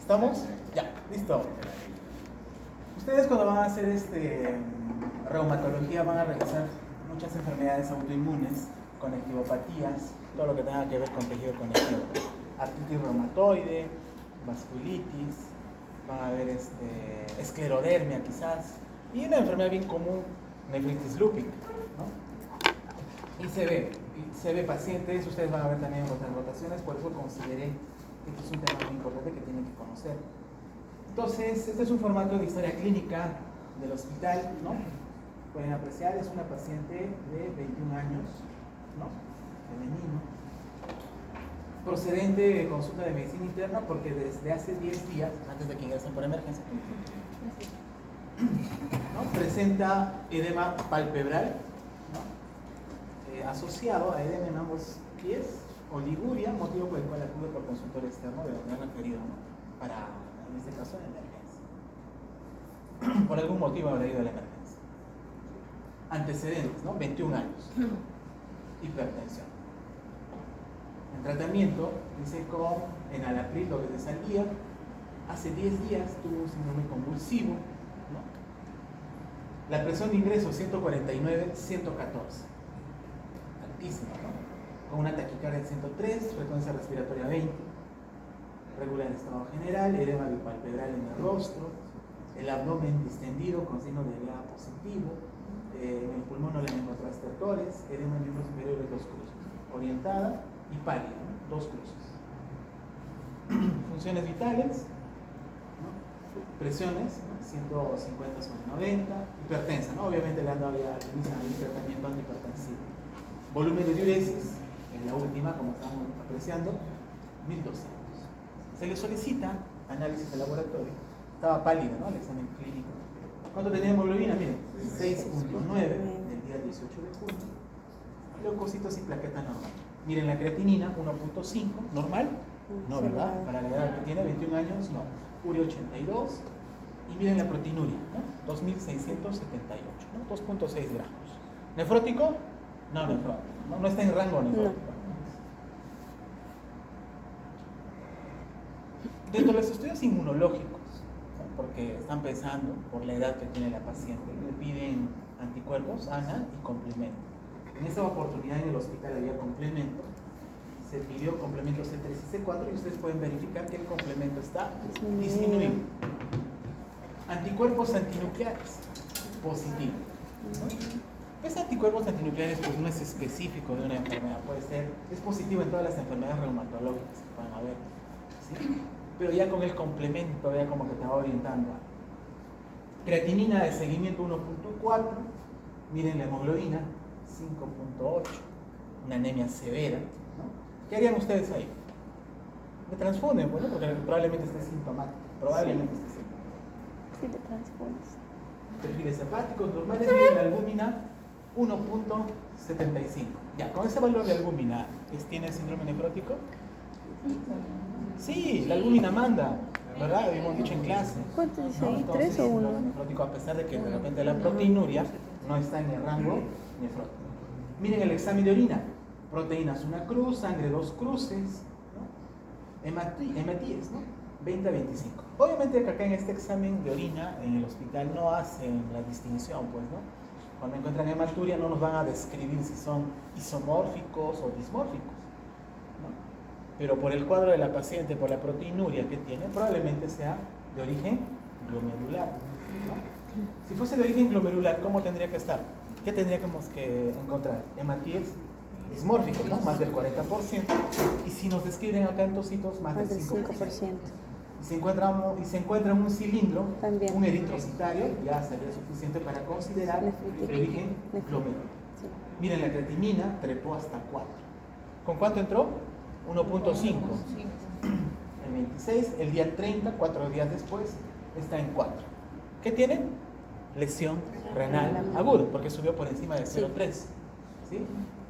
¿Estamos? Ya, listo. Ustedes cuando van a hacer reumatología van a revisar muchas enfermedades autoinmunes, conectivopatías, todo lo que tenga que ver con tejido conectivo. Artritis reumatoide, vasculitis, van a ver esclerodermia quizás, y una enfermedad bien común, nefritis lúpica, ¿no? Y se ve pacientes, ustedes van a ver también otras rotaciones, por eso consideré que este es un tema muy importante que tienen que conocer. Entonces, este es un formato de historia clínica del hospital, ¿no? Pueden apreciar, es una paciente de 21 años, ¿no? Femenino, procedente de consulta de medicina interna porque desde hace 10 días, antes de que ingresen por emergencia, ¿no? Presenta edema palpebral, ¿no? Asociado a edema en ambos pies, oliguria, motivo por el cual acude por consultor externo de donde han referido, ¿no? Para, en este caso, en emergencia. Por algún motivo habrá ido a la emergencia. Antecedentes, ¿no? 21 años. Hipertensión. En tratamiento, dice con enalapril doble de salía. Hace 10 días tuvo un síndrome convulsivo, ¿no? La presión de ingreso 149, 114. Altísima, ¿no? Con una taquicardia en 103, frecuencia respiratoria 20. Regular el estado general, edema bipalpebral en el rostro, el abdomen distendido con signo de LA positivo, en el pulmón no le encontró estertores, edema en miembros inferiores 2 cruces, orientada y pálida, ¿no? 2 cruces. Funciones vitales, ¿no? Presiones, ¿no? 150 sobre 90, hipertensa, ¿no? Obviamente le han dado ya el tratamiento antihipertensivo. Volumen de diuresis, en la última, como estamos apreciando, 1200. Se le solicita análisis de laboratorio. Estaba pálida, ¿no? El examen clínico. ¿Cuánto tenía de hemoglobina? Miren, 6.9 del día 18 de junio. Leucocitos y plaqueta normal. Miren la creatinina, 1.5, ¿normal? No, ¿verdad? Para la edad que tiene, 21 años, no. Urea 82. Y miren la proteinuria, ¿no? 2.678, ¿no? 2.6 gramos. ¿Nefrótico? No, nefrótico. No está en rango nefrótico. Dentro de los estudios inmunológicos, ¿no? Porque están pensando por la edad que tiene la paciente, le piden anticuerpos, ANA y complemento. En esta oportunidad en el hospital había complemento, se pidió complemento C3 y C4 y ustedes pueden verificar que el complemento está disminuido. Anticuerpos antinucleares, positivo, ¿no? Este anticuerpos antinucleares pues no es específico de una enfermedad, puede ser, es positivo en todas las enfermedades reumatológicas que van a ver, ¿sí? Pero ya con el complemento, ya como que te va orientando. Creatinina de seguimiento 1.4, miren la hemoglobina 5.8, una anemia severa, ¿no? ¿Qué harían ustedes ahí? ¿Me transfunden? Bueno, porque probablemente esté sintomático, probablemente esté sintomático. Sí, te transfundes. Perfiles hepáticos normales, miren la albúmina 1.75. Ya, con ese valor de albúmina, ¿tiene síndrome nefrótico? Sí, la albúmina manda, ¿verdad? Habíamos dicho en clase. ¿Cuánto dice ¿No? ahí? Entonces, ¿3 o 1? nefrótico, a pesar de que de repente la proteinuria no está en el rango nefrótico. Miren el examen de orina. Proteínas 1 cruz, sangre 2 cruces, ¿no? Hematíes, ¿no? 20 a 25. Obviamente que acá en este examen de orina en el hospital no hacen la distinción, pues, ¿no? Cuando encuentran hematuria no nos van a describir si son isomórficos o dismórficos, ¿no? Pero por el cuadro de la paciente, por la proteinuria que tiene, probablemente sea de origen glomerular, ¿no? Si fuese de origen glomerular, ¿cómo tendría que estar? ¿Qué tendríamos que encontrar? Hematíes dismórficos, ¿no? Más del 40%. Y si nos describen acá en tocitos, más del 5%. Y se encuentra un cilindro, también, un eritrocitario, ya sería suficiente para considerar el origen glomerular. Sí. Miren, la creatinina trepó hasta 4. ¿Con cuánto entró? 1.5. El 26, el día 30, 4 días después, está en 4. ¿Qué tiene? Lesión renal aguda, porque subió por encima de 0.3. ¿Sí?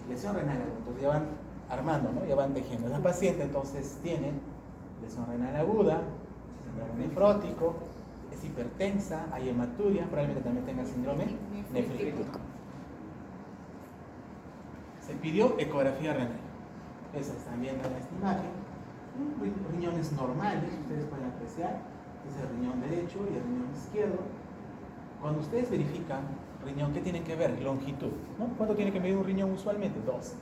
Lesión renal aguda. Entonces ya van armando, ¿no? Ya van tejiendo. Esa paciente entonces tiene lesión renal aguda, síndrome nefrótico, es hipertensa, hay hematuria, probablemente también tenga síndrome nefrítico. Se pidió ecografía renal. Esa están viendo en esta imagen. Riñones riñones normales, ustedes pueden apreciar, es el riñón derecho y el riñón izquierdo. Cuando ustedes verifican riñón, ¿qué tienen que ver? Longitud, ¿no? ¿Cuánto tiene que medir un riñón usualmente? 2.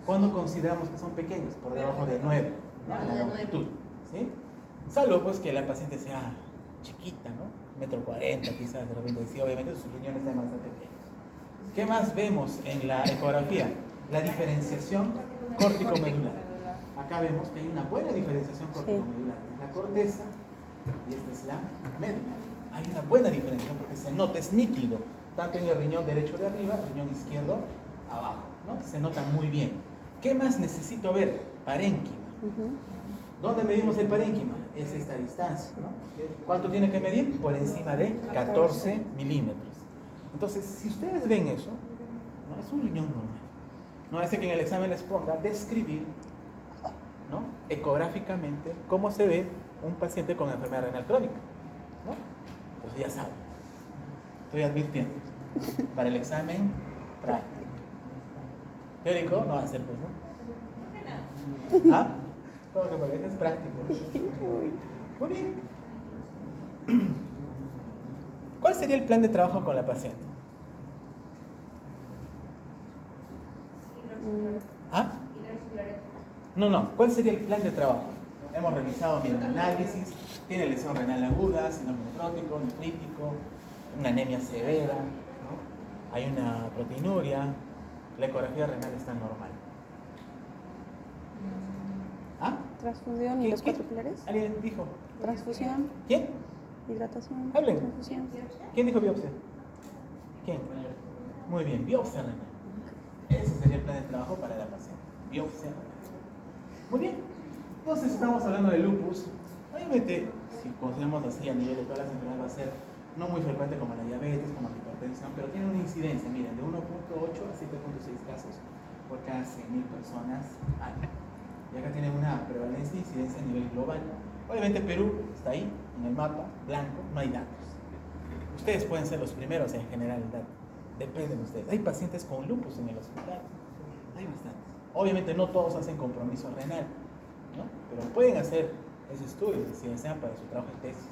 ¿Cuándo consideramos que son pequeños? Por debajo de 9, ¿no? La longitud, ¿sí? Salvo pues que la paciente sea chiquita, ¿no? 1,40 m quizás, de repente, sí, obviamente sus riñones están bastante pequeños. ¿Qué más vemos en la ecografía? La diferenciación córtico-medular. Acá vemos que hay una buena diferenciación córtico-medular. La corteza y esta es la médula. Hay una buena diferenciación porque se nota, es nítido, tanto en el riñón derecho de arriba, el riñón izquierdo abajo, ¿no? Se nota muy bien. ¿Qué más necesito ver? Parénquima. ¿Dónde medimos el parénquima? Es esta distancia, ¿no? ¿Cuánto tiene que medir? Por encima de 14 milímetros. Entonces, si ustedes ven eso, ¿no? Es un riñón normal. No hace que en el examen les ponga describir, ¿no? Ecográficamente cómo se ve un paciente con enfermedad renal crónica, ¿no? Pues ya saben. Estoy advirtiendo. Para el examen práctico. Teórico no va a ser, pues, ¿no? ¿Ah? Todo lo que parece es práctico. Muy bien. ¿Cuál sería el plan de trabajo con la paciente? ¿Ah? No. ¿Cuál sería el plan de trabajo? Hemos revisado bien el análisis, tiene lesión renal aguda, síndrome nefrótico, nefrítico, una anemia severa, ¿no? Hay una proteinuria, la ecografía renal está normal. ¿Ah? Transfusión y los 4 pilares. ¿Alguien dijo? Transfusión. ¿Quién? Hidratación. Hablen. Transfusión. ¿Quién dijo biopsia? ¿Quién? Muy bien, biopsia renal. Ese sería el plan de trabajo para la paciente. Biopsia renal. Muy bien. Entonces estamos hablando de lupus. Obviamente, si consideramos así a nivel de todas las enfermedades, va a ser no muy frecuente como la diabetes, como la hipertensión, pero tiene una incidencia, miren, de 1,8 a 7,6 casos por cada 100.000 personas año. Y acá tiene una prevalencia e incidencia a nivel global. Obviamente Perú está ahí, en el mapa, blanco, no hay datos. Ustedes pueden ser los primeros en generar el dato. Depende de ustedes. Hay pacientes con lupus en el hospital. Hay bastantes. Obviamente no todos hacen compromiso renal, ¿no? Pero pueden hacer ese estudio si desean para su trabajo de tesis.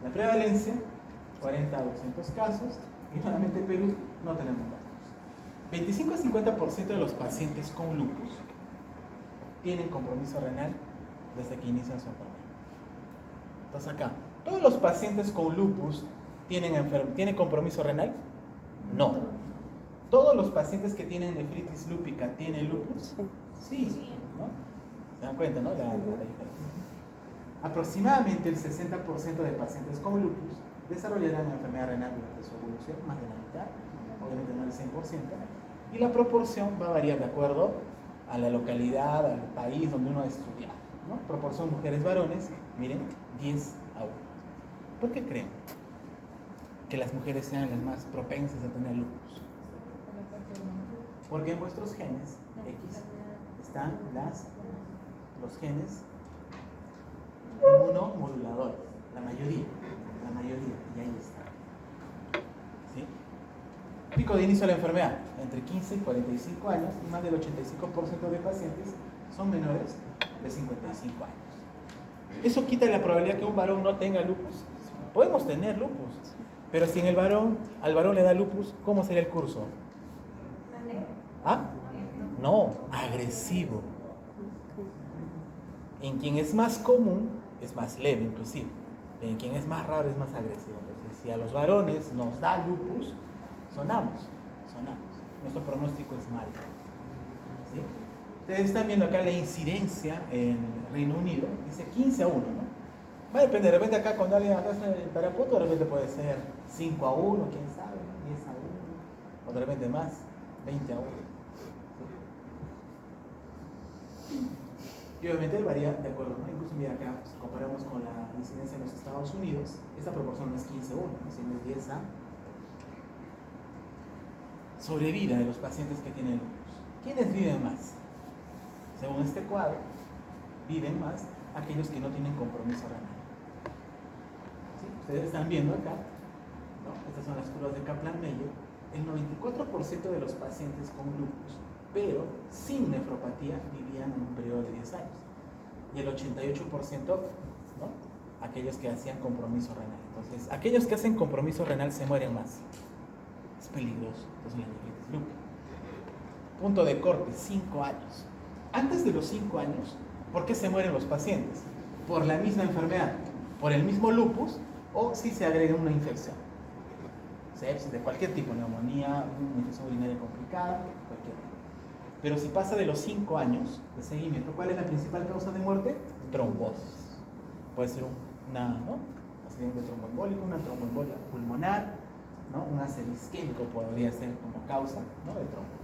La prevalencia, 40 a 200 casos, y nuevamente Perú no tenemos datos. 25 a 50% de los pacientes con lupus tienen compromiso renal desde que inician su enfermedad. Entonces acá, ¿todos los pacientes con lupus tienen compromiso renal? No. ¿Todos los pacientes que tienen nefritis lúpica tienen lupus? Sí. ¿No? ¿Se dan cuenta, no? La diferencia. Aproximadamente el 60% de pacientes con lupus desarrollarán enfermedad renal durante su evolución, más de la mitad, obviamente no el 100%, y la proporción va a variar de acuerdo a la localidad, al país donde uno ha estudiado, ¿no? Proporción mujeres-varones, miren, 10 a 1. ¿Por qué creen que las mujeres sean las más propensas a tener lupus? Porque en vuestros genes X están los genes inmunomoduladores, la mayoría, y ahí está. ¿Sí? Pico de inicio de la enfermedad, entre 15 y 45 años, y más del 85% de pacientes son menores de 55 años. ¿Eso quita la probabilidad que un varón no tenga lupus? Podemos tener lupus, pero si al varón le da lupus, ¿cómo sería el curso? ¿Ah? No, agresivo. En quien es más común, es más leve inclusive. En quien es más raro, es más agresivo. Entonces, si a los varones nos da lupus, sonamos. Nuestro pronóstico es malo. ¿Sí? Ustedes están viendo acá la incidencia en Reino Unido. Dice 15 a 1, ¿no? Va a depender. De repente acá cuando alguien hace el Tarapoto, de repente puede ser 5 a 1, quién sabe, 10 a 1. O de repente más, 20 a 1. Y obviamente varía de acuerdo, ¿no? Incluso mira acá, si comparamos con la incidencia en los Estados Unidos, esta proporción no es 15 a 1, sino es 10 a sobrevida de los pacientes que tienen lupus. ¿Quiénes viven más? Según este cuadro, viven más aquellos que no tienen compromiso renal. ¿Sí? Ustedes están viendo acá, ¿no? Estas son las curvas de Kaplan-Meier. El 94% de los pacientes con lupus, pero sin nefropatía, vivían en un periodo de 10 años. y el 88%, ¿no? Aquellos que hacían compromiso renal. Entonces, aquellos que hacen compromiso renal se mueren más. Es peligroso. Entonces, la nefritis lúpica. Punto de corte, 5 años. Antes de los 5 años, ¿por qué se mueren los pacientes? Por la misma enfermedad, por el mismo lupus, o si se agrega una infección. Sepsis de cualquier tipo, neumonía, una infección urinaria complicada, cualquier tipo. Pero si pasa de los 5 años de seguimiento, ¿cuál es la principal causa de muerte? Trombosis. Puede ser un accidente tromboembólico, una tromboembolia pulmonar, ¿no? Un ácido isquémico podría ser como causa, ¿no? De trombosis.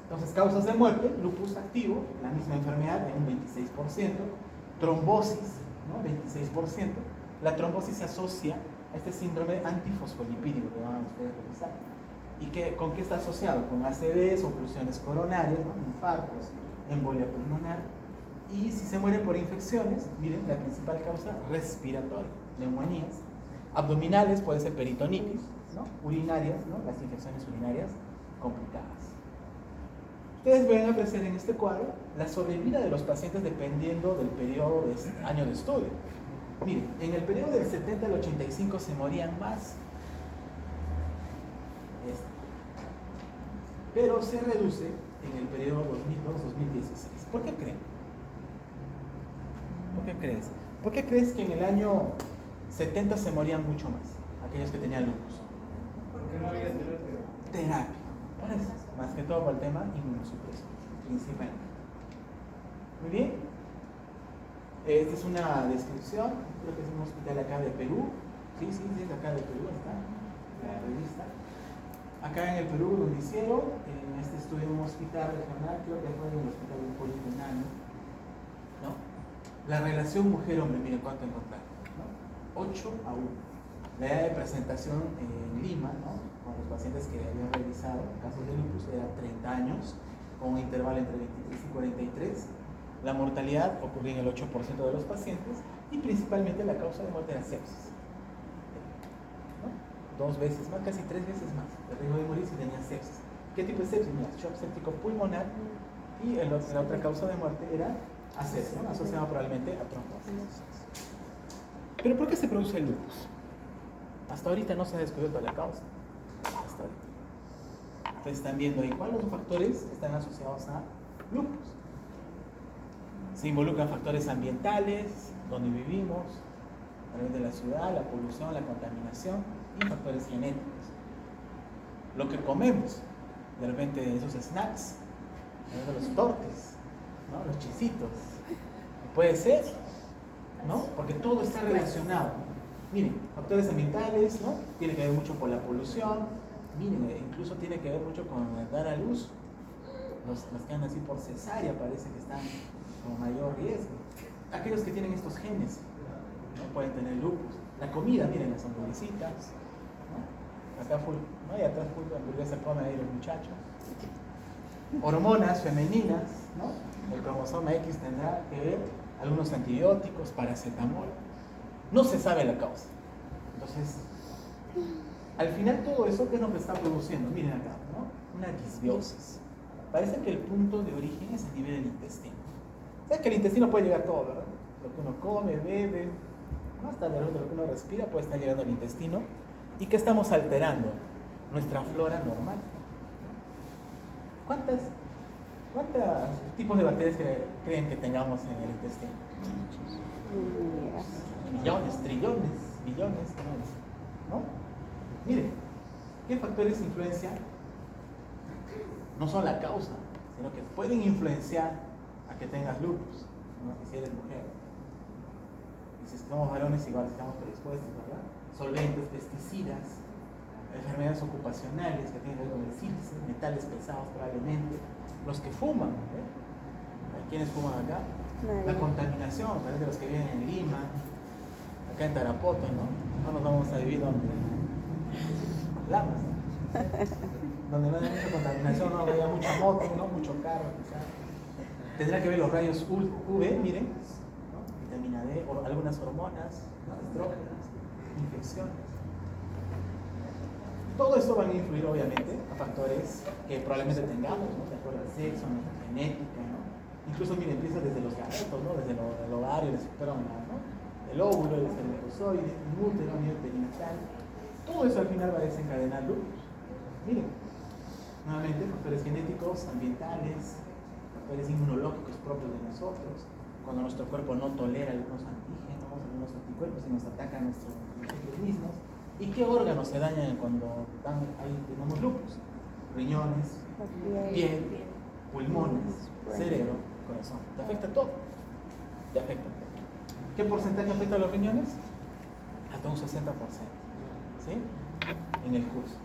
Entonces, causas de muerte: lupus activo, la misma enfermedad, en un 26%, trombosis, ¿no? 26%. La trombosis se asocia a este síndrome antifosfolipídico que van a ustedes revisar. ¿Y con qué está asociado? Con ACVs, oclusiones coronarias, ¿no? Infartos, embolia pulmonar. Y si se muere por infecciones, miren, la principal causa respiratoria, neumonías. Abdominales, puede ser peritonitis, ¿no? Urinarias, ¿no? Las infecciones urinarias complicadas. Ustedes pueden apreciar en este cuadro la sobrevida de los pacientes dependiendo del periodo de año de estudio. Miren, en el periodo del 70 al 85 se morían más, pero se reduce en el periodo 2002-2016. ¿Por qué creen? ¿Por qué crees? ¿Por qué crees que en el año 70 se morían mucho más aquellos que tenían lupus? Porque no había Terapia. Por eso, más que todo por el tema inmunosupresión, principalmente. Muy bien. Esta es una descripción, creo que es un hospital acá de Perú. Sí, de acá de Perú está la revista. Acá en el Perú, donde hicieron, en este estudio en un hospital regional, creo que fue en el hospital de Poligonal, ¿no? La relación mujer-hombre, miren cuánto encontraron, ¿no? 8-1. La edad de presentación en Lima, ¿no? Con los pacientes que habían realizado casos de lupus, era 30 años, con un intervalo entre 23 y 43. La mortalidad ocurría en el 8% de los pacientes y principalmente la causa de muerte era sepsis, ¿no? 2 veces más, casi 3 veces más el riesgo de morir si tenía sepsis. ¿Qué tipo de sepsis? Mira, shock séptico pulmonar, y la otra causa de muerte era ACES, ¿no? Asociada probablemente a trombosis. ¿Pero por qué se produce el lupus? Hasta ahorita no se ha descubierto la causa. Hasta ahorita. Entonces están viendo ahí cuáles los factores están asociados a lupus. Se involucran factores ambientales, donde vivimos, a través de la ciudad, la polución, la contaminación, y factores genéticos. Lo que comemos, de repente esos snacks, los tortes, ¿no? Los chisitos, puede ser, ¿no? Porque todo está relacionado. Miren, factores ambientales, ¿no? Tiene que ver mucho con la polución. Miren, incluso tiene que ver mucho con dar a luz. Los que andan así por cesárea parece que están con mayor riesgo. Aquellos que tienen estos genes, ¿no? Pueden tener lupus. La comida, miren, las hamburguesitas, ¿no? Acá full, ¿no? Y atrás full hamburguesa comen ahí los muchachos. Hormonas femeninas, ¿no? El cromosoma X tendrá que ver, algunos antibióticos, paracetamol. No se sabe la causa. Entonces, al final todo eso, ¿qué es lo que está produciendo? Miren acá, ¿no? Una disbiosis. Parece que el punto de origen es a nivel del intestino. ¿Sabes que el intestino puede llegar a todo, verdad? Lo que uno come, bebe, ¿no? Hasta lo que uno respira puede estar llegando al intestino. ¿Y qué estamos alterando? Nuestra flora normal. ¿Cuántos tipos de bacterias creen que tengamos en el intestino? Millones, trillones, billones, ¿no? Miren, ¿qué factores influencian? No son la causa, sino que pueden influenciar a que tengas lupus, ¿no? Si eres mujer. Y si somos varones, igual estamos predispuestos, ¿verdad? Solventes, pesticidas, enfermedades ocupacionales que tienen que ver con el sílice, metales pesados probablemente, los que fuman, ¿eh? ¿Quiénes fuman acá? La contaminación, parece de los que viven en Lima, acá en Tarapoto, ¿no? No nos vamos a vivir donde Lamas, ¿no? Donde no haya mucha contaminación, no haya mucha moto, ¿no? Mucho carro, quizás. Tendrá que ver los rayos UV, miren, ¿no? Vitamina D, o algunas hormonas, ¿no? Estrógenos, infecciones. Todo esto va a influir obviamente a factores que probablemente tengamos, ¿no? De acuerdo al sexo, nuestra genética, ¿no? Incluso, miren, empieza desde los gatos, ¿no? Desde el ovario, el óvulo, el espermatozoide, el útero, el nivel perinatal. Todo eso al final va a desencadenar lupus. Miren, nuevamente factores genéticos, ambientales, factores inmunológicos propios de nosotros, cuando nuestro cuerpo no tolera algunos antígenos, algunos anticuerpos y nos atacan nuestros mismos. ¿Y qué órganos se dañan cuando ahí tenemos lupus? Riñones, piel, pulmones, cerebro, corazón. Te afecta todo. Te afecta. ¿Qué porcentaje afecta a los riñones? Hasta un 60%. ¿Sí? En el curso.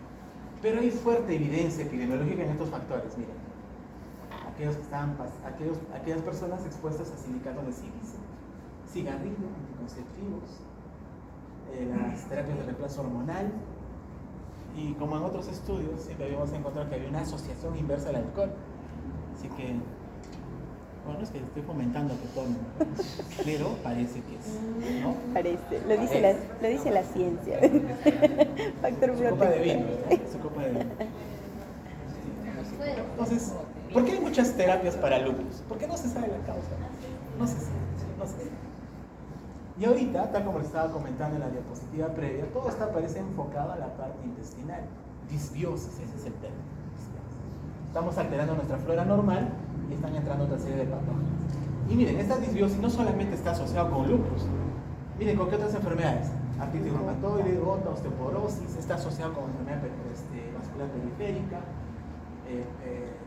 Pero hay fuerte evidencia epidemiológica en estos factores. Miren, aquellas personas expuestas a silicato de sílice, cigarrillo, anticonceptivos, las terapias de reemplazo hormonal, y como en otros estudios siempre habíamos encontrado que había una asociación inversa al alcohol. Así que, bueno, es que estoy fomentando que tomen, pero parece que es, ¿no? Parece, lo dice la ciencia. Factor Su copa de vino, su copa de vino. Entonces, ¿por qué hay muchas terapias para lupus? Porque no se sabe la causa. No se sabe. Y ahorita, tal como les estaba comentando en la diapositiva previa, todo parece enfocado a la parte intestinal. Disbiosis, ese es el término. Estamos alterando nuestra flora normal y están entrando otra serie de patógenos. Y miren, esta disbiosis no solamente está asociada con lupus. Miren, ¿con qué otras enfermedades? Artritis reumatoide, gota, osteoporosis, está asociado con enfermedad vascular periférica,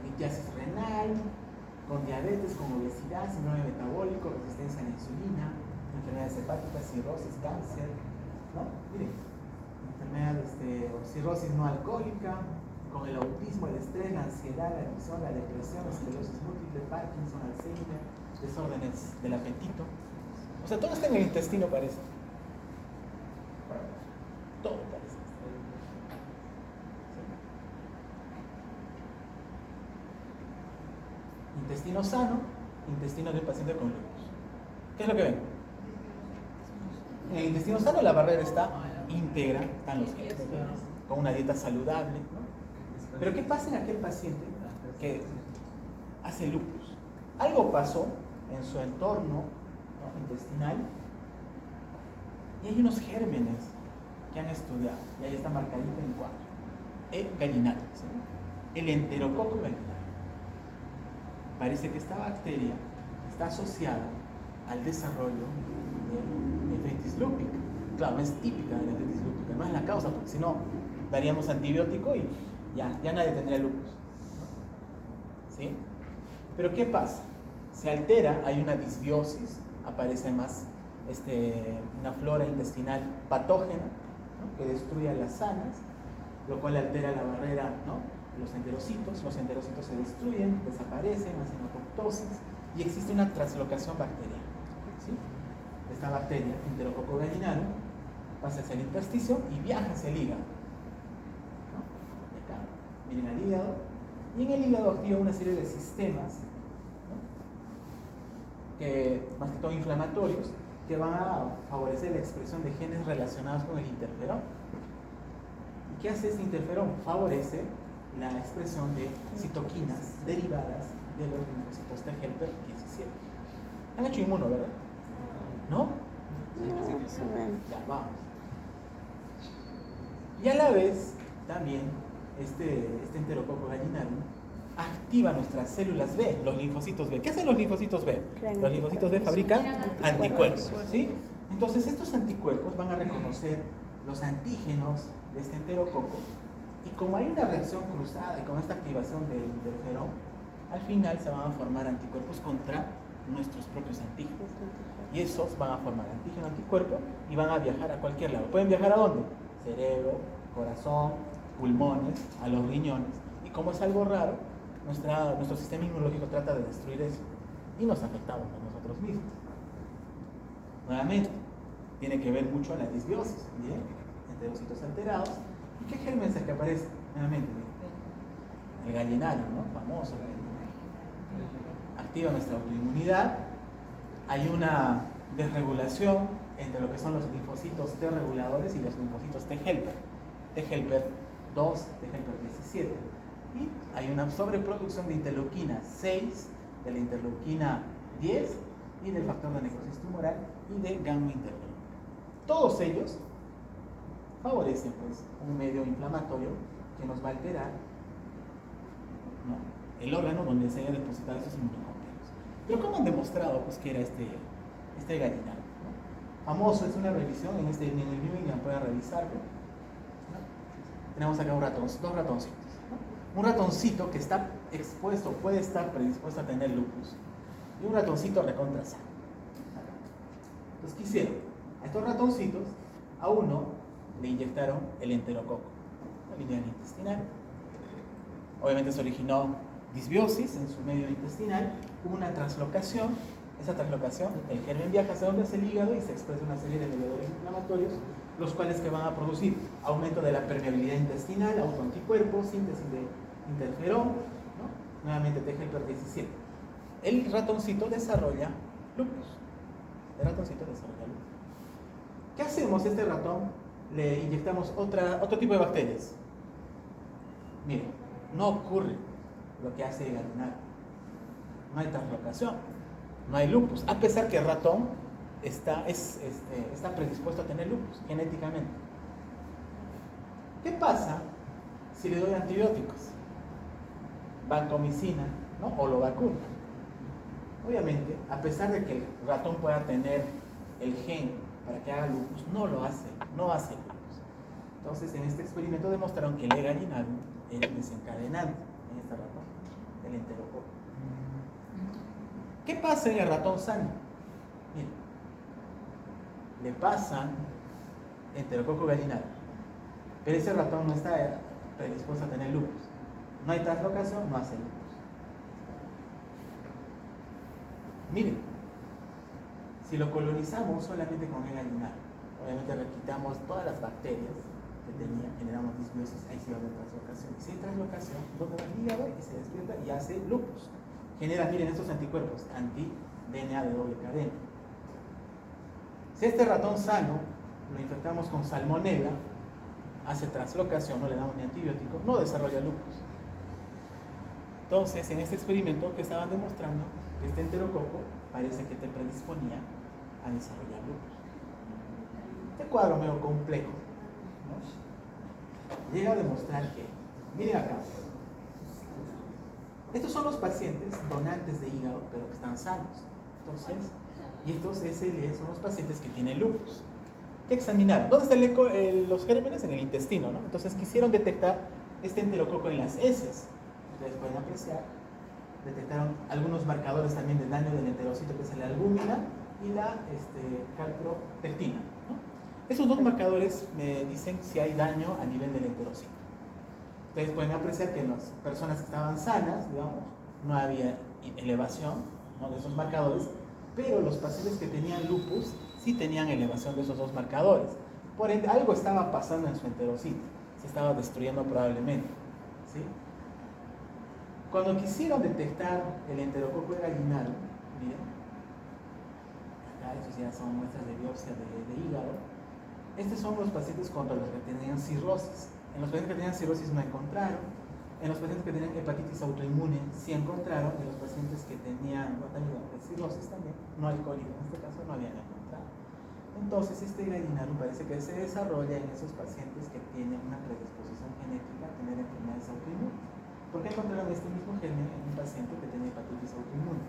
litiasis renal, con diabetes, con obesidad, síndrome metabólico, resistencia a la insulina, enfermedades hepáticas, cirrosis, cáncer, ¿no? Miren, enfermedad cirrosis no alcohólica, con el autismo, el estrés, la ansiedad, la adicción, la depresión, la esclerosis múltiple, Parkinson, Alzheimer, desórdenes del apetito. O sea, todo está en el intestino, parece. Todo parece. Intestino sano, intestino de un paciente con lupus. ¿Qué es lo que ven? En el intestino sano la barrera está íntegra, están los genes, con una dieta saludable, ¿no? Pero ¿qué pasa en aquel paciente que hace lupus? Algo pasó en su entorno, ¿no?, intestinal, y hay unos gérmenes que han estudiado, y ahí está marcadito en el cuadro. El gallinario, ¿sí? El enterococo gallinario. Parece que esta bacteria está asociada al desarrollo de nefritis lúpica. Claro, no es típica de la nefritis lúpica, no es la causa, porque si no, daríamos antibiótico y ya nadie tendría lupus. ¿Sí? Pero ¿qué pasa? Se altera, hay una disbiosis, aparece más una flora intestinal patógena, ¿no?, que destruye a las sanas, lo cual altera la barrera, ¿no?, los enterocitos se destruyen, desaparecen, hacen apoptosis y existe una translocación bacteriana. ¿Sí? Esta bacteria, Enterococo gallinario, pasa hacia el intersticio y viaja hacia el hígado. ¿No? Y acá, miren al hígado, y en el hígado activa una serie de sistemas, ¿no?, que, más que todo inflamatorios, que van a favorecer la expresión de genes relacionados con el interferón. ¿Y qué hace este interferón? Favorece la expresión de citoquinas derivadas de los linfocitos T helper 17. Han hecho inmuno, ¿verdad? ¿No? Ya, vamos. Y a la vez, también, este enterococo gallinario activa nuestras células B, los linfocitos B. ¿Qué hacen los linfocitos B? Los linfocitos B fabrican anticuerpos, ¿sí? Entonces, estos anticuerpos van a reconocer los antígenos de este enterococo, y como hay una reacción cruzada y con esta activación del interferón, al final se van a formar anticuerpos contra nuestros propios antígenos. Y esos van a formar antígeno-anticuerpo y van a viajar a cualquier lado. ¿Pueden viajar a dónde? Cerebro, corazón, pulmones, a los riñones. Y como es algo raro, nuestro sistema inmunológico trata de destruir eso. Y nos afectamos a nosotros mismos. Nuevamente, tiene que ver mucho la disbiosis, ¿bien?, enterocitos alterados. ¿Y qué germen es el que aparece? Nuevamente, el gallinario, ¿no?, famoso. Activa nuestra autoinmunidad. Hay una desregulación entre lo que son los linfocitos T reguladores y los linfocitos T helper. T helper 2, T helper 17. Y hay una sobreproducción de interleuquina 6, de la interleuquina 10 y del factor de necrosis tumoral y de gamma interferón. Todos ellos favorecen pues, un medio inflamatorio que nos va a alterar, ¿no?, el órgano donde se haya depositado esos inmunocomplejos. Pero ¿cómo han demostrado pues, que era este gallinario? ¿No? Famoso, es una revisión, en el New England pueden revisarlo. ¿No? Tenemos acá dos ratoncitos. ¿No? Un ratoncito que está expuesto, puede estar predispuesto a tener lupus, y un ratoncito recontra sano. Entonces, ¿qué hicieron? A estos ratoncitos, a uno le inyectaron el enterococo, la línea intestinal. Obviamente se originó disbiosis en su medio intestinal, hubo una translocación. Esa translocación, el germen viaja hacia donde es el hígado y se expresa una serie de mediadores inflamatorios, los cuales que van a producir aumento de la permeabilidad intestinal, autoanticuerpos, síntesis de interferón, ¿no? Nuevamente TGP17. El ratoncito desarrolla lupus. ¿Qué hacemos a este ratón? Le inyectamos otro tipo de bacterias. Miren, no ocurre lo que hace el gallinario. No hay translocación, no hay lupus, a pesar que el ratón está predispuesto a tener lupus genéticamente. ¿Qué pasa si le doy antibióticos? Vancomicina, ¿no? O lo vacuno. Obviamente, a pesar de que el ratón pueda tener el gen para que haga lupus, no hace lupus. Entonces, en este experimento demostraron que el gallinario era el desencadenante en este ratón, el enterococo. ¿Qué pasa en el ratón sano? Miren, le pasan enterococo gallinario, pero ese ratón no está predispuesto a tener lupus. No hay translocación, no hace lupus. Miren, si lo colonizamos solamente con el gallinario, obviamente le quitamos todas las bacterias que tenía, generamos disbiosis, ahí sí va a haber translocación. Y si hay translocación, ¿dónde va el hígado? Y se despierta y hace lupus. Genera, miren, estos anticuerpos, anti-DNA de doble cadena. Si este ratón sano lo infectamos con salmonella, hace translocación, no le damos ni antibiótico, no desarrolla lupus. Entonces, en este experimento que estaban demostrando, este enterococo parece que te predisponía a desarrollar lupus. Este cuadro medio complejo, ¿no?, llega a demostrar que, miren acá, estos son los pacientes donantes de hígado, pero que están sanos. Entonces, y estos SLE son los pacientes que tienen lupus. ¿Qué examinaron? ¿Dónde están los gérmenes? En el intestino, ¿no? Entonces quisieron detectar este enterococo en las heces. Ustedes pueden apreciar, detectaron algunos marcadores también de daño del enterocito, que es la albúmina y la calprotectina, ¿no? Esos dos marcadores me dicen si hay daño a nivel del enterocito. Ustedes pueden apreciar que en las personas que estaban sanas, digamos, no había elevación, ¿no?, de esos marcadores, pero los pacientes que tenían lupus sí tenían elevación de esos dos marcadores. Por ende, algo estaba pasando en su enterocito, se estaba destruyendo probablemente, ¿sí? Cuando quisieron detectar el enterococo gallinario, miren, acá estos ya son muestras de biopsia de hígado. Estos son los pacientes contra los que tenían cirrosis. En los pacientes que tenían cirrosis no encontraron. En los pacientes que tenían hepatitis autoinmune sí encontraron. En los pacientes que tenían cirrosis también, no alcohólica en este caso, no habían encontrado. Entonces, este gallinario parece que se desarrolla en esos pacientes que tienen una predisposición genética a tener enfermedades autoinmunes. ¿Por qué encontraron este mismo germen en un paciente que tenía hepatitis autoinmune?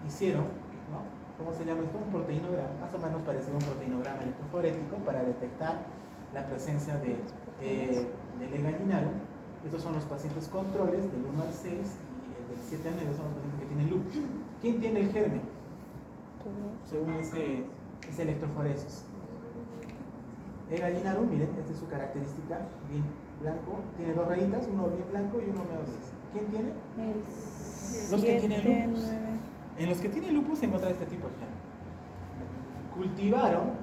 Hicieron, ¿no?, ¿cómo se llama esto? Un proteinograma, más o menos parecido a un proteinograma electroforético para detectar la presencia del gallinario. Estos son los pacientes controles del 1 al 6 y el del 7 al 9 son los pacientes que tienen lupus. ¿Quién tiene el germen? Según ese electroforesis. El gallinario, miren, esta es su característica, bien blanco, tiene dos rayitas, uno bien blanco y uno medio gris. ¿Quién tiene? Los que tienen lupus. En los que tienen lupus se encuentra este tipo de germen. Cultivaron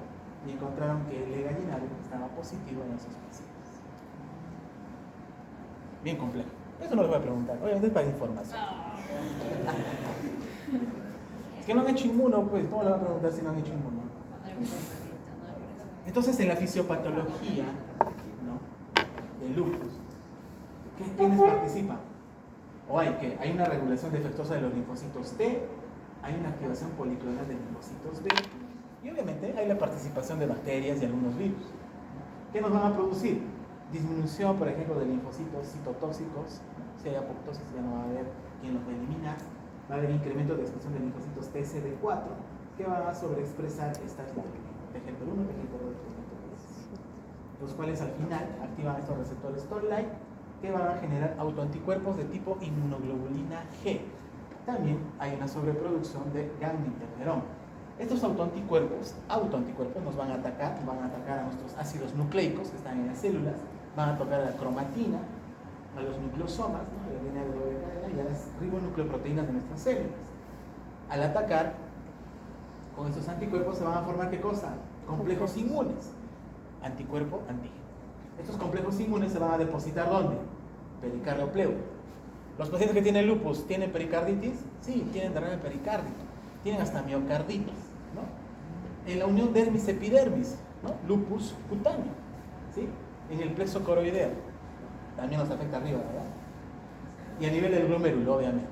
y encontraron que el gallinario estaba positivo en esos pacientes. Bien complejo. Eso no les voy a preguntar, obviamente es para información. Es que no han hecho inmuno, pues, ¿cómo le van a preguntar si no han hecho inmuno? Entonces, en la fisiopatología, ¿no?, del lupus, ¿quiénes participan? O hay una regulación defectuosa de los linfocitos T, hay una activación policlonal de linfocitos B y obviamente hay la participación de bacterias y algunos virus. ¿Qué nos van a producir? Disminución, por ejemplo, de linfocitos citotóxicos. Si hay apoptosis ya no va a haber quien los va a eliminar. Va a haber incremento de expresión de linfocitos TCD4 que van a sobreexpresar estas moléculas, TGP1, TGP2, TGP3, los cuales al final activan estos receptores Toll-like que van a generar autoanticuerpos de tipo inmunoglobulina G. También hay una sobreproducción de gamma interferón. Estos autoanticuerpos nos van a atacar a nuestros ácidos nucleicos que están en las células, van a tocar a la cromatina, a los nucleosomas, ¿no? A la línea de cadena y a las ribonucleoproteínas de nuestras células. Al atacar, con estos anticuerpos se van a formar ¿qué cosa? Complejos inmunes. Anticuerpo, antígeno. Estos complejos inmunes se van a depositar ¿dónde? Pericardio pleural. Los pacientes que tienen lupus, ¿tienen pericarditis? Sí, tienen derrame pericárdico. Tienen hasta miocarditis, ¿no? En la unión dermis-epidermis, ¿no? Lupus cutáneo, ¿sí? En el plexo coroideo. También nos afecta arriba, ¿verdad? Y a nivel del glomérulo, obviamente.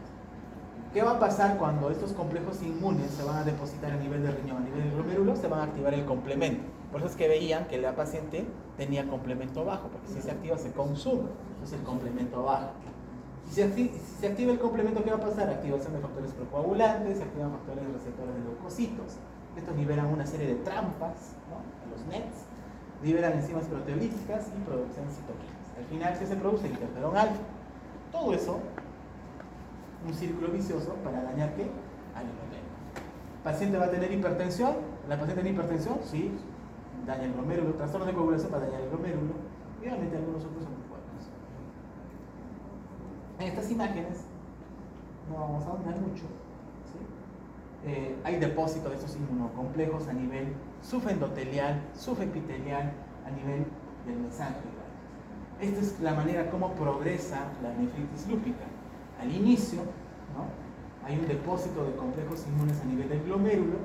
¿Qué va a pasar cuando estos complejos inmunes se van a depositar a nivel del riñón? A nivel del glomérulo se van a activar el complemento. Por eso es que veían que la paciente tenía complemento bajo, porque si se activa se consume, entonces el complemento baja. Y si se activa el complemento, ¿qué va a pasar? Activación de factores procoagulantes, se activan factores receptores de leucocitos. Estos liberan una serie de trampas, ¿no? Los NETs, liberan enzimas proteolíticas y producen citoquinas. Al final, ¿qué se produce? Interferón alfa. Todo eso, un círculo vicioso para dañar ¿qué? Al glomérulo. ¿Paciente va a tener hipertensión? ¿La paciente tiene hipertensión? Sí, daña el glomérulo. Trastorno de coagulación para dañar el glomérulo. Y obviamente algunos otros son fuertes. En estas imágenes, no vamos a ahondar mucho, ¿sí? Hay depósitos de estos inmunocomplejos a nivel subendotelial, subepitelial, a nivel del mesángelo. Esta es la manera como progresa la nefritis lúpica. Al inicio, ¿no? Hay un depósito de complejos inmunes a nivel del glomérulo.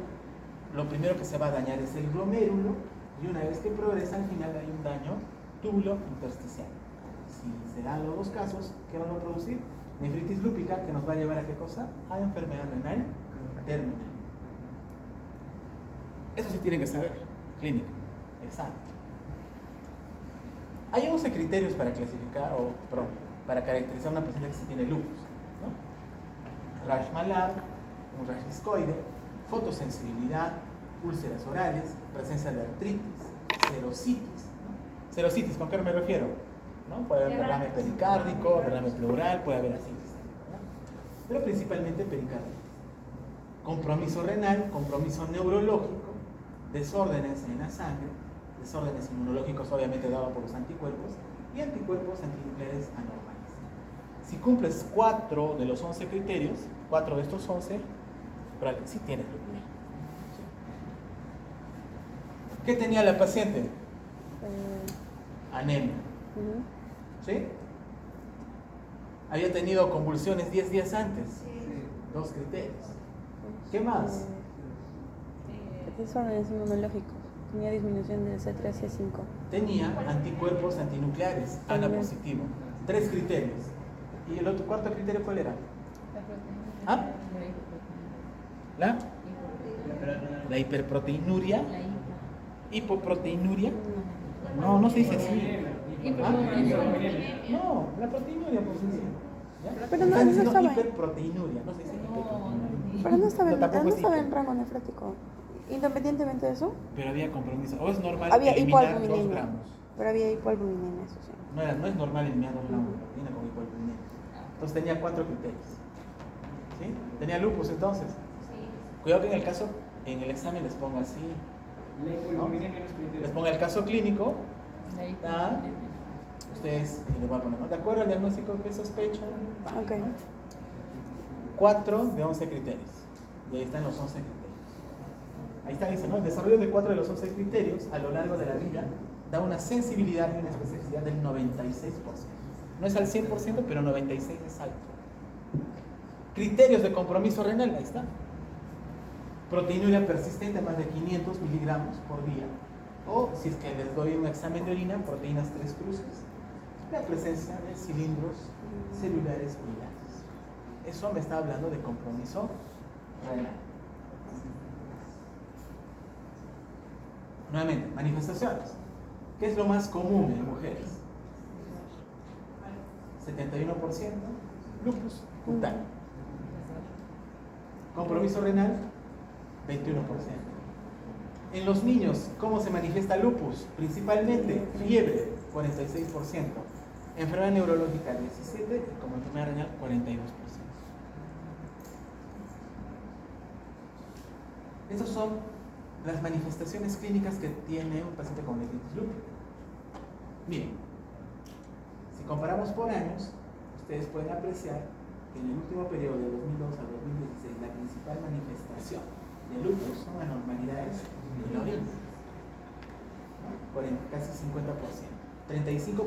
Lo primero que se va a dañar es el glomérulo y una vez que progresa, al final hay un daño túbulo intersticial. Si se dan los dos casos, ¿qué van a producir? Nefritis lúpica, que nos va a llevar a ¿qué cosa? A enfermedad renal terminal. Eso sí tienen que saber, clínica, examen. Hay 11 criterios para clasificar para caracterizar a una paciente que sí tiene lupus, ¿no? Rash malar, un rash discoide, fotosensibilidad, úlceras orales, presencia de artritis, serositis, ¿no? Serositis, ¿con qué me refiero? ¿No? Puede haber derrame pericárdico, derrame pleural, puede haber asitis, ¿no? Pero principalmente pericarditis. Compromiso renal, compromiso neurológico, desórdenes en la sangre, desórdenes inmunológicos obviamente dados por los anticuerpos y anticuerpos antinucleares anormales. Si cumples 4 de los 11 criterios, 4 de estos 11, probablemente sí tienes lupus. ¿Qué tenía la paciente? Anemia. ¿Sí? Había tenido convulsiones 10 días antes. 2 criterios. ¿Qué más? Desórdenes inmunológicos. Tenía disminución del C3, C5. Tenía anticuerpos antinucleares, ANA positivo. 3 criterios. ¿Y el cuarto criterio cuál era? ¿Ah? La hiperproteinuria. ¿Hipoproteinuria? No se dice así. ¿Ah? No, la proteinuria por sencillo. Pero no estaba hiperproteinuria, no se dice hiperproteinuria. Pero no estaba en rango nefrótico. Independientemente de eso. Pero había compromiso. O es normal había eliminar 2 gramos. Pero había hipoalbuminemia, eso sí. No es normal eliminar 2 gramos de proteína con hipoalbuminemia. Entonces tenía 4 criterios. ¿Sí? Tenía lupus entonces. Cuidado que en el examen les ponga así. ¿No? Les ponga el caso clínico. Ustedes les voy a poner, ¿no? ¿De acuerdo al diagnóstico que sospechan? Ok. 4 de 11 criterios. Y ahí están los 11 criterios. Ahí está, dice, ¿no? El desarrollo de 4 de los 11 criterios a lo largo de la vida da una sensibilidad y una especificidad del 96%. No es al 100%, pero 96% es alto. Criterios de compromiso renal, ahí está. Proteinuria persistente, más de 500 miligramos por día. O, si es que les doy un examen de orina, proteínas 3 cruces. La presencia de cilindros celulares biliares. Eso me está hablando de compromiso renal. Nuevamente, manifestaciones. ¿Qué es lo más común en mujeres? 71%, lupus cutáneo. Compromiso renal, 21%. En los niños, ¿cómo se manifiesta lupus? Principalmente fiebre, 46%. Enfermedad neurológica, 17%. Y como enfermedad renal, 42%. Estas son las manifestaciones clínicas que tiene un paciente con nefritis lúpica. Miren, si comparamos por años, ustedes pueden apreciar que en el último periodo de 2002 a 2016 la principal manifestación de lupus son anormalidades en la orina, ¿no? Por casi 50%. 35%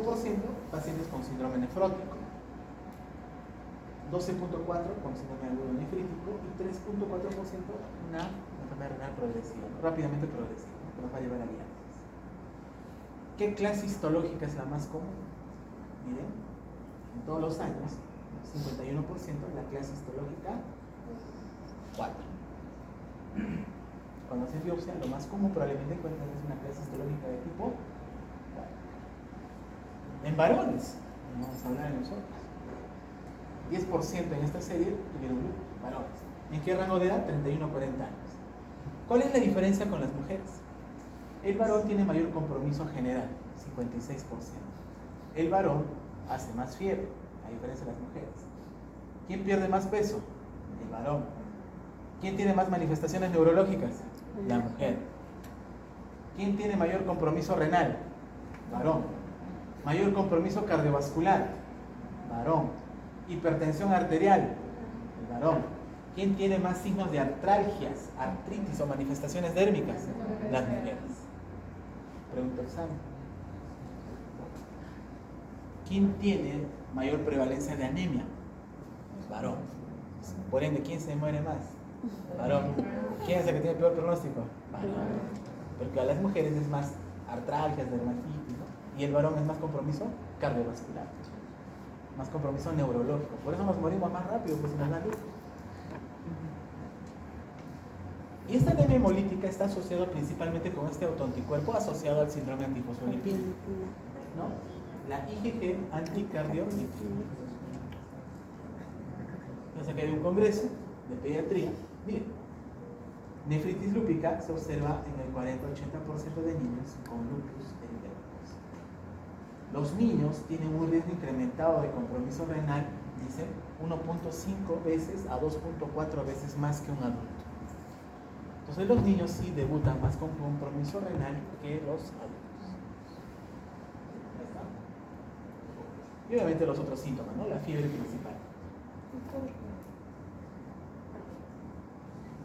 pacientes con síndrome nefrótico, 12.4% con síndrome agudo nefrítico y 3.4% una enfermedad renal progresiva, rápidamente progresiva, que nos va a llevar a diálisis. ¿Qué clase histológica es la más común? Miren, en todos los años, 51% la clase histológica 4. Cuando se biopsia, lo más común probablemente encuentran es una clase histológica de tipo 4. En varones, no vamos a hablar de nosotros, 10% en esta serie tuvieron lupus, varones. ¿En qué rango de edad? 31 a 40 años. ¿Cuál es la diferencia con las mujeres? El varón tiene mayor compromiso general, 56%. El varón hace más fiebre, a diferencia de las mujeres. ¿Quién pierde más peso? El varón. ¿Quién tiene más manifestaciones neurológicas? La mujer. ¿Quién tiene mayor compromiso renal? Varón. Mayor compromiso cardiovascular, varón. Hipertensión arterial, el varón. ¿Quién tiene más signos de artralgias, artritis o manifestaciones dérmicas? Las mujeres. Pregunta examen. ¿Quién tiene mayor prevalencia de anemia? El varón. Por ende, ¿quién se muere más? Varón. ¿Quién es el que tiene peor pronóstico? Varón. Porque a las mujeres es más artralgias, dermatitis, ¿no? Y el varón es más compromiso cardiovascular, más compromiso neurológico. Por eso nos morimos más rápido, pues nos da luz. Y esta anemia hemolítica está asociada principalmente con este autoanticuerpo asociado al síndrome antifosfolipídico, ¿no? La IgG anticardiolítica. Entonces aquí hay un congreso de pediatría. Miren, nefritis lúpica se observa en el 40-80% de niños con lupus eritema. Los niños tienen un riesgo incrementado de compromiso renal, dice, 1.5 veces a 2.4 veces más que un adulto. Entonces los niños sí debutan más con compromiso renal que los adultos. Y obviamente los otros síntomas, ¿no? La fiebre principal.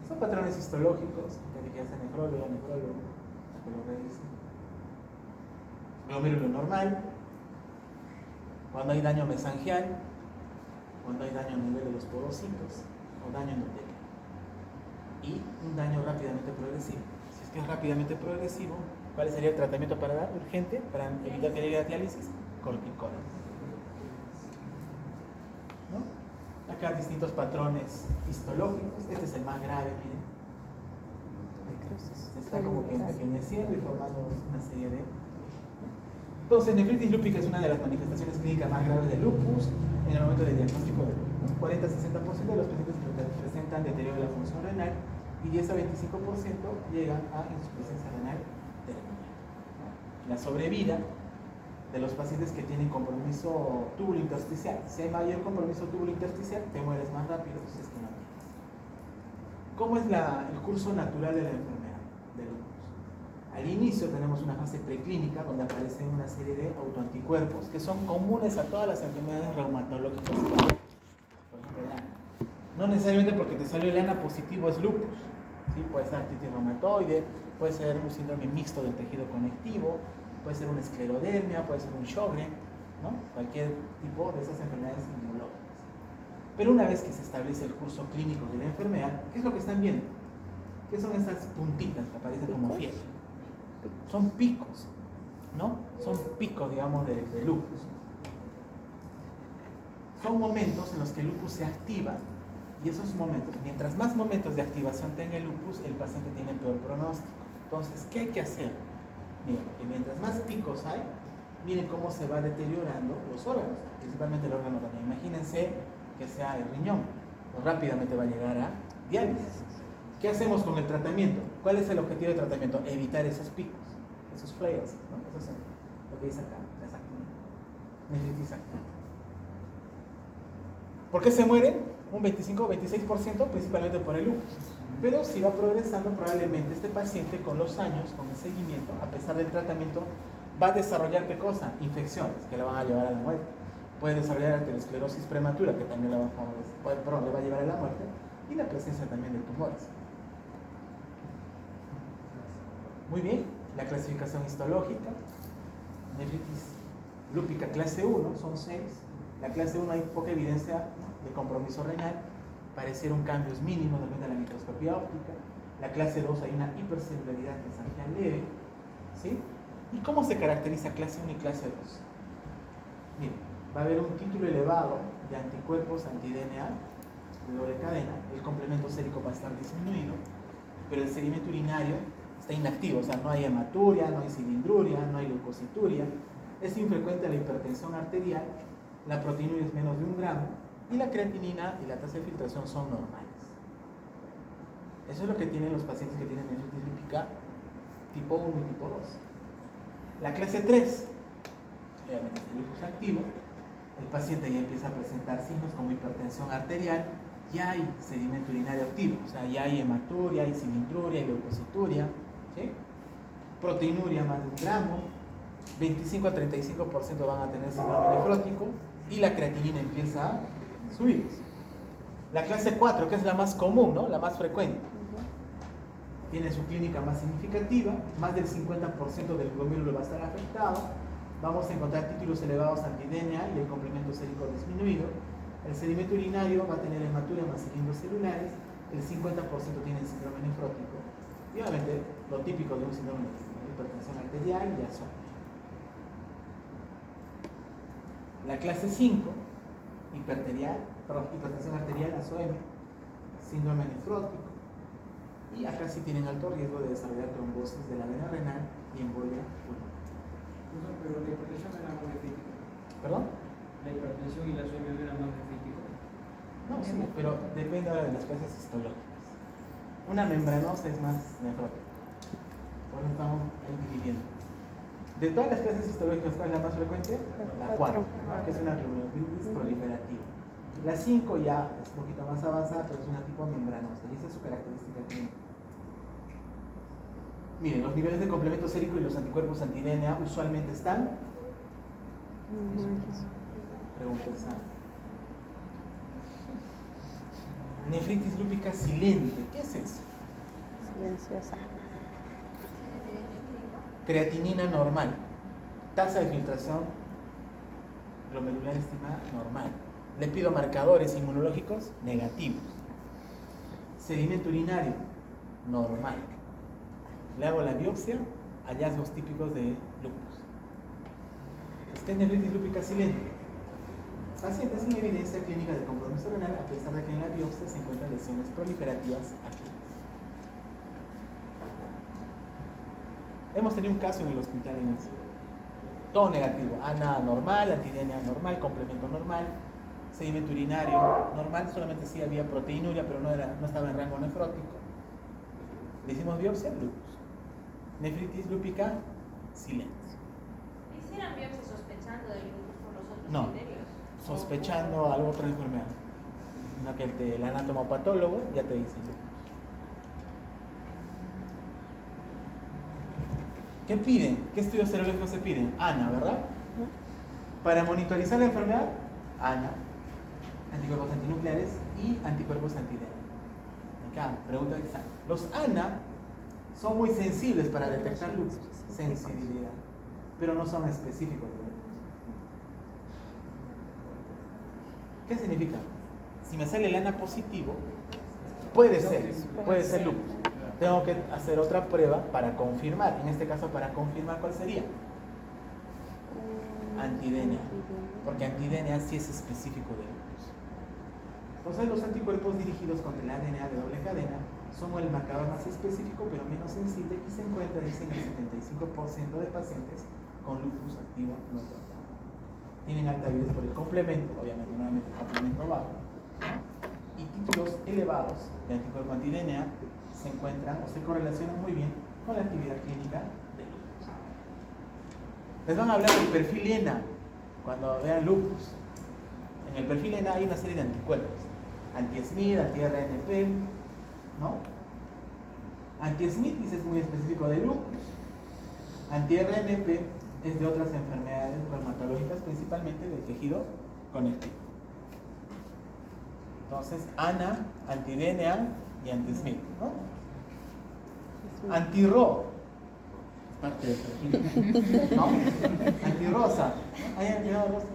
Son patrones histológicos, que hacen nefrólogo, que lo revisen. Glomérulo normal, cuando hay daño mesangial, cuando hay daño a nivel de los porocitos o daño endotelial. Y un daño rápidamente progresivo. Si es que es rápidamente progresivo, ¿cuál sería el tratamiento para dar? Urgente, para evitar que llegue a diálisis, corticoides. ¿No? Acá distintos patrones histológicos. Este es el más grave, miren. Se está como que empequeñeciendo y formando una serie de... Entonces, nefritis lúpica es una de las manifestaciones clínicas más graves de lupus en el momento del diagnóstico de lupus. 40-60% de los pacientes presentan deterioro de la función renal y 10 a 25% llegan a insuficiencia renal terminal. La sobrevida de los pacientes que tienen compromiso túbulo intersticial. Si hay mayor compromiso túbulo intersticial, te mueres más rápido si es que no tienes. ¿Cómo es el curso natural de la enfermedad de lupus? Al inicio tenemos una fase preclínica donde aparecen una serie de autoanticuerpos que son comunes a todas las enfermedades reumatológicas. Por ejemplo, el ANA. No necesariamente porque te salió el ANA positivo es lupus. ¿Sí? Puede ser artritis reumatoide, puede ser un síndrome mixto del tejido conectivo, puede ser una esclerodermia, puede ser un Sjögren, ¿no? Cualquier tipo de esas enfermedades inmunológicas. Pero una vez que se establece el curso clínico de la enfermedad, ¿qué es lo que están viendo? ¿Qué son esas puntitas que aparecen como fiebre? Son picos, ¿no? Son picos, digamos, de lupus. Son momentos en los que el lupus se activa Y esos momentos, mientras más momentos de activación tenga el lupus, el paciente tiene peor pronóstico. Entonces, ¿qué hay que hacer? Miren, que mientras más picos hay, miren cómo se va deteriorando los órganos, principalmente el órgano renal. Imagínense que sea el riñón, pues rápidamente va a llegar a diálisis. ¿Qué hacemos con el tratamiento? ¿Cuál es el objetivo del tratamiento? Evitar esos picos, esos flares, ¿no? Eso es lo que dice acá, exactamente. Nefritis activa. ¿Por qué se mueren? Un 25 o 26%, principalmente por el lupus. Pero si va progresando, probablemente este paciente con los años, con el seguimiento, a pesar del tratamiento, va a desarrollar ¿qué cosa? Infecciones que le van a llevar a la muerte. Puede desarrollar arteriosclerosis prematura, que también le va a llevar a la muerte, y la presencia también de tumores. Muy bien, la clasificación histológica, nefritis lúpica clase 1, son 6. La clase 1 hay poca evidencia de compromiso renal, parecieron cambios mínimos de la microscopía óptica. La clase 2 hay una hipercelularidad mesangial leve, ¿sí? ¿Y cómo se caracteriza clase 1 y clase 2? Miren, va a haber un título elevado de anticuerpos anti-DNA de doble cadena, el complemento sérico va a estar disminuido, pero el sedimento urinario está inactivo, o sea, no hay hematuria, no hay cilindruria, no hay leucocituria, es infrecuente la hipertensión arterial, la proteinuria es menos de 1 gramo, y la creatinina y la tasa de filtración son normales. Eso es lo que tienen los pacientes que tienen nefritis lúpica tipo 1 y tipo 2. La clase 3, obviamente es el lupus activo, el paciente ya empieza a presentar signos como hipertensión arterial, ya hay sedimento urinario activo, o sea, ya hay hematuria, hay cilindruria, hay leucocituria, ¿sí? Proteinuria más de 1 gramo, 25 a 35% van a tener síndrome nefrótico y la creatinina empieza a subir. La clase 4, que es la más común, ¿no? La más frecuente, tiene su clínica más significativa, más del 50% del glomérulo va a estar afectado, vamos a encontrar títulos elevados anti-DNA y el complemento sérico disminuido, el sedimento urinario va a tener hematuria más cilindros celulares, el 50% tiene síndrome nefrótico, y obviamente lo típico de un síndrome de hipertensión arterial y azón. La clase 5, hipertensión arterial, ASOM, síndrome nefrótico, y acá sí tienen alto riesgo de desarrollar trombosis de la vena renal y embolia pulmonar. Pero la hipertensión era más crítica. ¿Perdón? La hipertensión y la ASOM eran más críticos. No, sí, pero depende de las clases histológicas. Una membranosa es más nefrótica. Por eso estamos dividiendo. De todas las clases histológicas, ¿cuál es la más frecuente? La 4, ¿no? Que es una glomerulitis proliferativa. La 5 ya es un poquito más avanzada, pero es una tipo membranosa, y esa es su característica clínica. Miren, los niveles de complemento sérico y los anticuerpos anti-DNA usualmente están. Pregunta. Nefritis lúpica silente, ¿qué es eso? Silenciosa. Creatinina normal, tasa de filtración glomerular estimada normal, le pido marcadores inmunológicos negativos, sedimento urinario normal, le hago la biopsia, hallazgos típicos de lupus. Esta es nefritis lúpica silente, paciente sin evidencia clínica de compromiso renal a pesar de que en la biopsia se encuentran lesiones proliferativas activas. Hemos tenido un caso en el hospital en eso. Todo negativo, ANA normal, anti-DNA normal, complemento normal, sedimento urinario normal, solamente sí había proteinuria, pero no estaba en rango nefrótico. Le hicimos biopsia, lupus. Nefritis lúpica, silente. ¿Hicieran biopsia sospechando del lupus por los otros No, criterios? sospechando algo otra enfermedad. No, que el anatomopatólogo ya te dice lupus. ¿Qué piden? ¿Qué estudios serológicos se piden? ANA, ¿verdad? Para monitorizar la enfermedad, ANA, anticuerpos antinucleares y anticuerpos anti-DNA. Acá, pregunta exacta. Los ANA son muy sensibles para detectar lupus, sensibilidad, pero no son específicos de lupus. ¿Qué significa? Si me sale el ANA positivo, puede ser lupus. Tengo que hacer otra prueba para confirmar. En este caso, para confirmar, ¿cuál sería? Anti-DNA. Porque anti-DNA sí es específico de lupus. Entonces los anticuerpos dirigidos contra el ADN de doble cadena son el marcador más específico pero menos sensible y se encuentra, dicen, en el 75% de pacientes con lupus activo no tratado. Tienen alta avidez por el complemento, obviamente nuevamente el complemento bajo, ¿no? Y títulos elevados de anticuerpo anti-DNA se encuentran o se correlacionan muy bien con la actividad clínica de lupus. Les van a hablar del perfil ENA cuando vean lupus. En el perfil ENA hay una serie de anticuerpos: anti-SMID, anti-RNP, ¿no? Anti-SMID es muy específico de lupus. Anti-RNP es de otras enfermedades reumatológicas, principalmente del tejido conectivo. Entonces, ANA, anti-DNA y anti-SMID, ¿no? Anti-RO, parte del perfil, ¿no? Anti-ROSA, ¿hay anti-ROSA?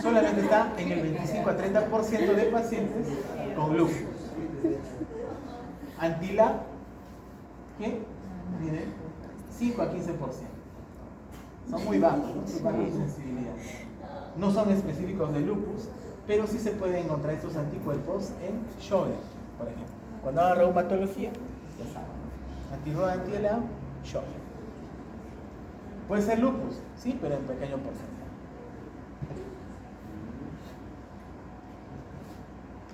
Solamente está en el 25 a 30% de pacientes con lupus. Anti-LA, ¿qué? Miren, 5 a 15%. Son muy bajos, ¿no? Muy bajos de sensibilidad. No son específicos de lupus, pero sí se pueden encontrar estos anticuerpos en Sjögren, por ejemplo. Cuando hagan reumatología, ya saben, ¿no? Anti-RO, anti-LA, Sjögren. Puede ser lupus, sí, pero en pequeño porcentaje.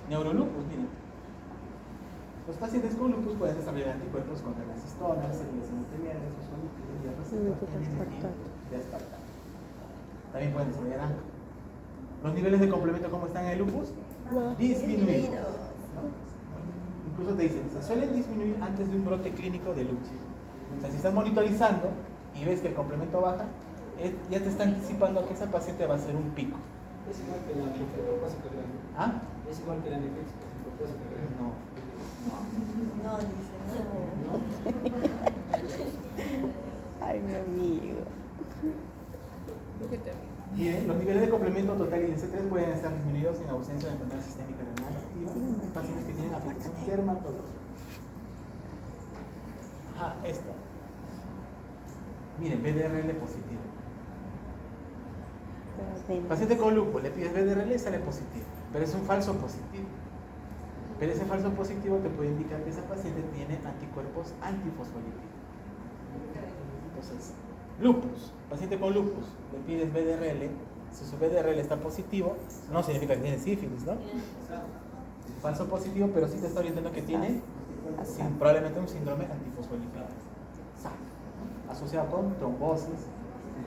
Neurolupus, miren. Los pacientes con lupus pueden desarrollar anticuerpos contra las histonas, células endoteliales, fosfolípidos y receptores de aspartato. También pueden desarrollar ANCA. Los niveles de complemento, ¿cómo están en el lupus? Disminuidos, ¿no? Incluso te dicen, se suelen disminuir antes de un brote clínico de lupus. O sea, si estás monitorizando y ves que el complemento baja, ya te está anticipando que esa paciente va a ser un pico. Es igual que la nefropósito grande. ¿Ah? Es igual que la nefropósito grande. No. No, dice no. Ay, mi amigo. Bien, los niveles de complemento total y de C3 pueden estar disminuidos en ausencia de enfermedad sistémica renal activa en pacientes que tienen afectación dermatológica. Ajá, esto. Miren, BDRL positivo. Paciente con lupus, le pides BDRL y sale positivo, pero es un falso positivo. Pero ese falso positivo te puede indicar que esa paciente tiene anticuerpos antifosfolípidos. Entonces, lupus, paciente con lupus, le pides BDRL, si su BDRL está positivo, no significa que tiene sífilis, ¿no? Falso positivo, pero sí te está orientando que tiene probablemente un síndrome antifosfolípido. Asociado con trombosis,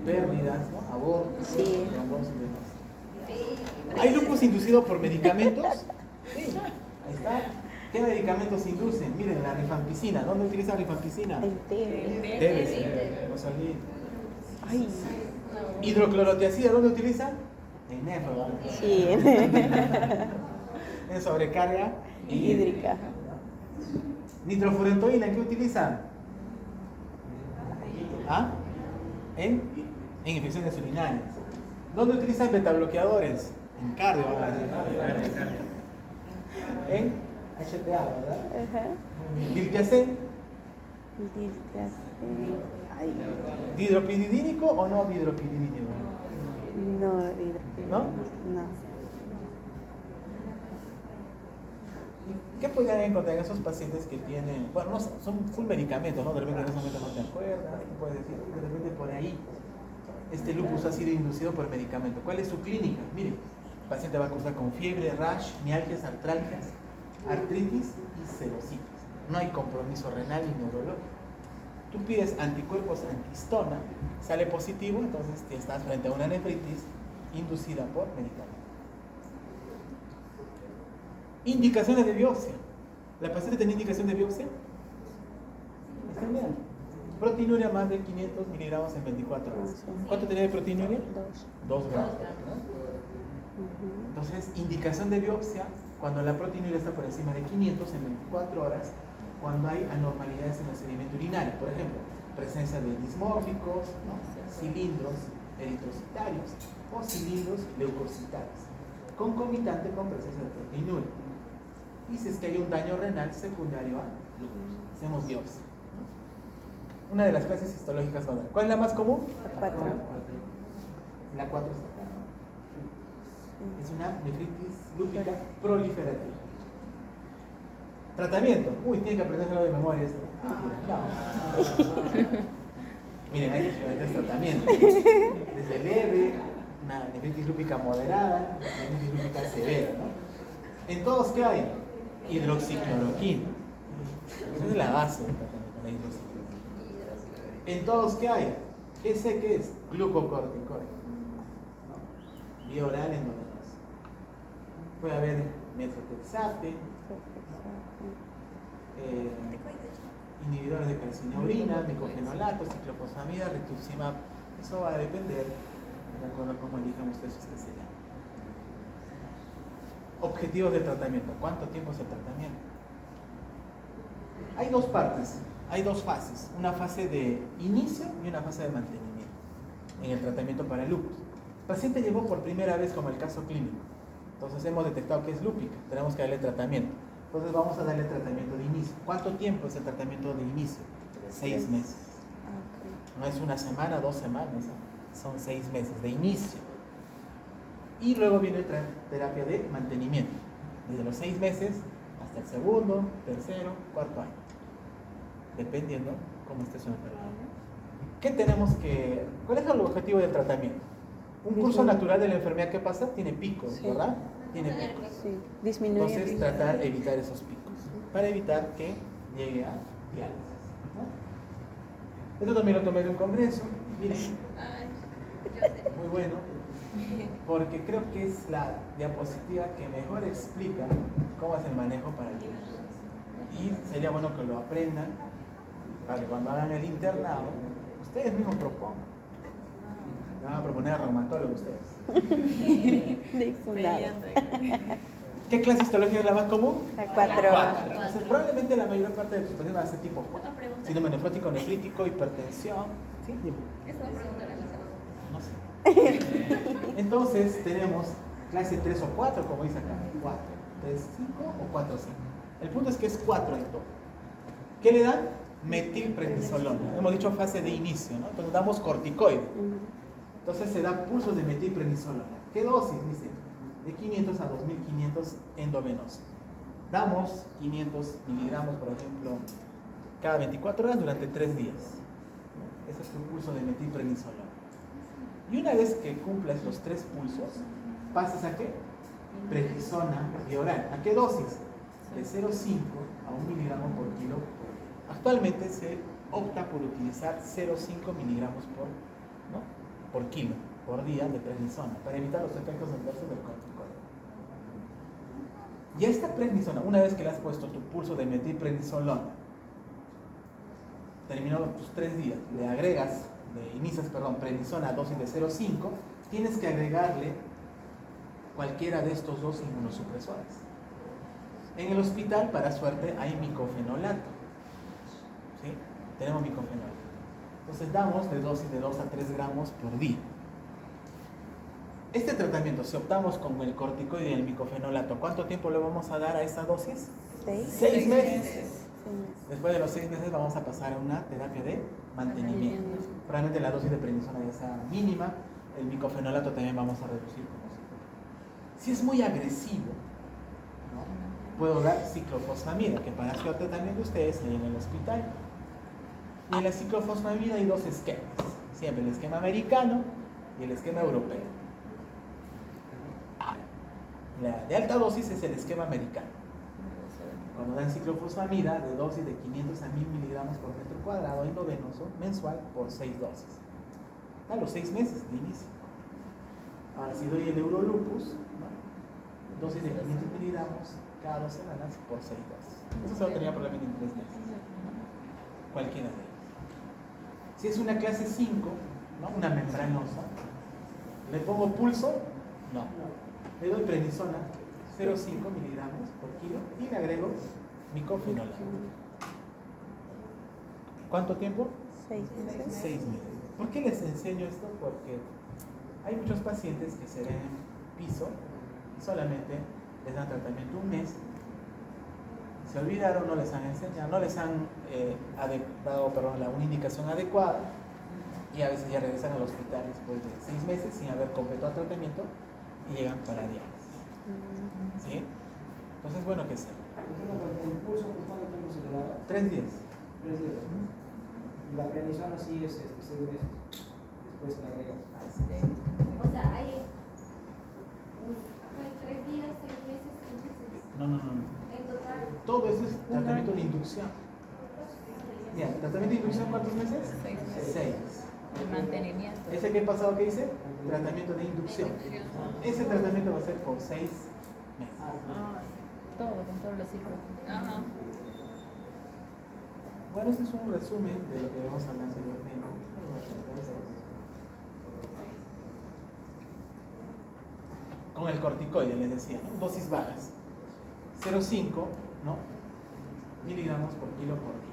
pérdidas, ¿no? Abortos, Sí. trombosis y demás. ¿Hay lupus inducido por medicamentos? Sí, ahí está. ¿Qué medicamentos inducen? Miren, la rifampicina. ¿Dónde utiliza rifampicina? El té. Debe ser, no se olvide. Ay, Hidroclorotiazida, ¿dónde utiliza? En nefro. sí. En sobrecarga Hídrica. Nitrofurantoína, ¿en qué utilizan? ¿Ah? En infecciones urinarias. ¿Dónde utilizan betabloqueadores? En cardio. En HTA, ¿verdad? Ajá. Diltiazem, Ay, ¿dihidropyridínico o no dihidropyridínico? no, ¿No? No. ¿Qué podrían encontrar en esos pacientes que tienen, bueno, no, son full medicamentos, ¿no? De repente en ese momento no te acuerdas, puedes decir, de repente por ahí, este lupus ha sido inducido por medicamento. ¿Cuál es su clínica? Mire, el paciente va a cursar con fiebre, rash, mialgias, artralgias, artritis y serositis. No hay compromiso renal ni neurológico. Tú pides anticuerpos antihistona, sale positivo, entonces te estás frente a una nefritis inducida por medicamento. Indicaciones de biopsia. ¿La paciente tiene indicación de biopsia? Está bien. Proteinuria más de 500 miligramos en 24 horas. ¿Cuánto tenía de proteinuria? 2 gramos. Entonces, indicación de biopsia cuando la proteinuria está por encima de 500 en 24 horas, cuando hay anormalidades en el sedimento urinario. Por ejemplo, presencia de dismórficos, ¿no? Cilindros eritrocitarios o cilindros leucocitarios, concomitante con presencia de proteinuria. Y si es que hay un daño renal secundario a lupus, hacemos biopsia. Una de las clases histológicas va a dar. ¿Cuál es la más común? La 4. La 4 está acá. Es una nefritis lúpica proliferativa. Tratamiento. Uy, tiene que aprenderlo de memoria esto. No. Miren, hay diferentes tratamientos. Desde leve, una nefritis lúpica moderada, una nefritis lúpica severa, ¿no? En todos, ¿qué hay? Hidroxicloroquina. Esa es la base del tratamiento, la hidroxicloroquina. En todos, ¿qué hay? ¿Ese qué es? Glucocorticoide. ¿No? Vía oral endovenosa. Puede haber metotrexate, inhibidores de calcineurina, micofenolato, ciclofosfamida, rituximab. Eso va a depender de acuerdo a cómo elijan ustedes su especialidad. Objetivos del tratamiento. ¿Cuánto tiempo es el tratamiento? Hay dos partes, hay dos fases. Una fase de inicio y una fase de mantenimiento en el tratamiento para el lupus. El paciente llegó por primera vez como el caso clínico. Entonces hemos detectado que es lúpica. Tenemos que darle tratamiento. Entonces vamos a darle tratamiento de inicio. ¿Cuánto tiempo es el tratamiento de inicio? 6 meses. No es una semana, 2 semanas, son 6 meses de inicio. Y luego viene la terapia de mantenimiento, desde los 6 meses hasta el segundo, tercero, cuarto año, dependiendo cómo esté su enfermedad. ¿Qué tenemos que...? ¿Cuál es el objetivo del tratamiento? Un curso natural de la enfermedad, ¿qué pasa? Tiene picos, ¿verdad? Tiene picos. Sí, disminuye. Entonces, tratar de evitar esos picos, para evitar que llegue a diálisis, ¿no? Esto también lo tomé de un congreso, miren, muy bueno, porque creo que es la diapositiva que mejor explica cómo es el manejo para el lupus. Y sería bueno que lo aprendan para que cuando hagan el internado, ustedes mismos propongan. Le van a proponer a reumatólogo ustedes. De fundado. ¿Qué clase histológica es la más común? A 4. Entonces, probablemente la mayor parte de los pacientes van a ser tipo 4. Síndrome nefrótico, nefrítico, hipertensión. ¿Sí? No sé. Entonces, tenemos clase 3 o 4, como dice acá. 4, 3, 5 o 4, 5. El punto es que es 4 en todo. ¿Qué le dan? Metilprednisolona. Hemos dicho fase de inicio, ¿no? Entonces damos corticoide. Entonces se da pulsos de metilprednisolona. ¿Qué dosis? Dice, de 500 a 2500 endovenoso. Damos 500 miligramos, por ejemplo, cada 24 horas durante 3 días. Ese es tu pulso de metilprednisolona. Y una vez que cumplas los 3 pulsos, pasas a qué? Prednisona vía oral. ¿A qué dosis? De 0,5 a 1 miligramo por kilo. Actualmente se opta por utilizar 0,5 miligramos por kilo, por día de prednisona, para evitar los efectos adversos del corticoide. Y a esta prednisona, una vez que le has puesto tu pulso de metilprednisolona, terminaron tus 3 días, le agregas, inicias prednisona a dosis de 0,5, tienes que agregarle cualquiera de estos dos inmunosupresores. En el hospital, para suerte, hay micofenolato. ¿Sí? Tenemos micofenolato. Entonces damos de dosis de 2 a 3 gramos por día. Este tratamiento, si optamos con el corticoide y el micofenolato, ¿cuánto tiempo le vamos a dar a esa dosis? 6 meses. Después de los 6 meses vamos a pasar a una terapia de mantenimiento. Probablemente la dosis de prednisona ya sea mínima, el micofenolato también vamos a reducir como si es muy agresivo, ¿no? Puedo dar ciclofosfamida, que para suerte también de ustedes ahí en el hospital. Y en la ciclofosfamida hay 2 esquemas, siempre el esquema americano y el esquema europeo. La de alta dosis es el esquema americano. Cuando dan ciclofosfamida de dosis de 500 a 1000 miligramos por metro cuadrado endovenoso mensual por 6 dosis. A los 6 meses de inicio. Ahora, si doy el Eurolupus, ¿no? Dosis de 500 miligramos cada 2 semanas por 6 dosis. Eso se lo tenía probablemente en 3 meses. Cualquiera de ellos. Si es una clase 5, ¿no? Una membranosa, ¿le pongo pulso? No. Le doy prednisona, 0,5 miligramos por kilo, y le agrego micofenolato. ¿Cuánto tiempo? 6 meses. 6 meses. ¿Por qué les enseño esto? Porque hay muchos pacientes que se ven en piso y solamente les dan tratamiento un mes, se olvidaron, no les han enseñado, no les han dado una indicación adecuada, y a veces ya regresan al hospital después de 6 meses sin haber completado el tratamiento y llegan para diálisis. ¿Sí? Entonces, bueno, ¿qué sea? El pulso, ¿cuánto tiempo se le da? 3 días. 3 días. Y la prednisona sí es 6 meses. Después se le agrega. O sea, hay 3 días, 6 meses, 6 meses. No. En total. Todo eso es tratamiento de inducción. Mira, ¿tratamiento de inducción cuántos meses? 6 meses. 6. El mantenimiento. ¿Ese que he pasado que dice? Tratamiento de inducción. Ese tratamiento va a ser por 6 meses. Todo, con todos los ciclos. Ajá. Bueno, este es un resumen de lo que vamos a hablar anteriormente. Con el corticoide, les decía, ¿no? Dosis bajas. 0,5, ¿no? miligramos por kilo por día.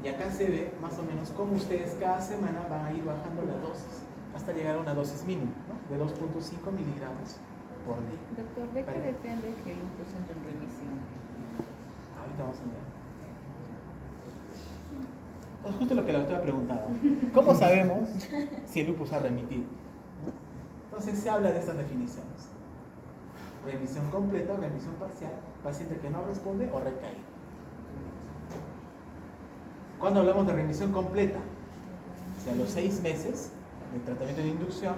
Y acá se ve más o menos cómo ustedes cada semana van a ir bajando la dosis hasta llegar a una dosis mínima, ¿no? De 2,5 miligramos por día. Doctor, ¿de qué depende que el lupus entre en remisión? Ahorita vamos a ver. Pues justo lo que la doctora preguntaba. ¿Cómo sabemos si el lupus ha remitido? Entonces se habla de estas definiciones. Remisión completa o remisión parcial, paciente que no responde o recaído. Cuando hablamos de remisión completa, o sea, a los 6 meses de tratamiento de inducción,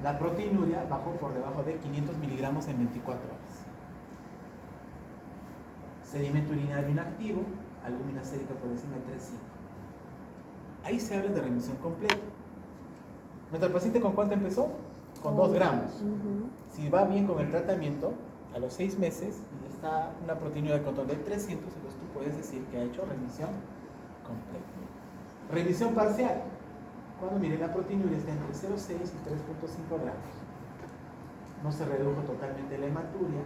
la proteinuria bajó por debajo de 500 miligramos en 24 horas. Sedimento urinario inactivo, albúmina sérica por encima de 3,5. Ahí se habla de remisión completa. ¿Nuestro paciente con cuánto empezó? Con 2 gramos. Si va bien con el tratamiento, a los 6 meses y está una proteinuria de control de 300, entonces tú puedes decir que ha hecho remisión completa. Remisión parcial. Cuando mire la proteinuria está entre 0,6 y 3,5 gramos. No se redujo totalmente la hematuria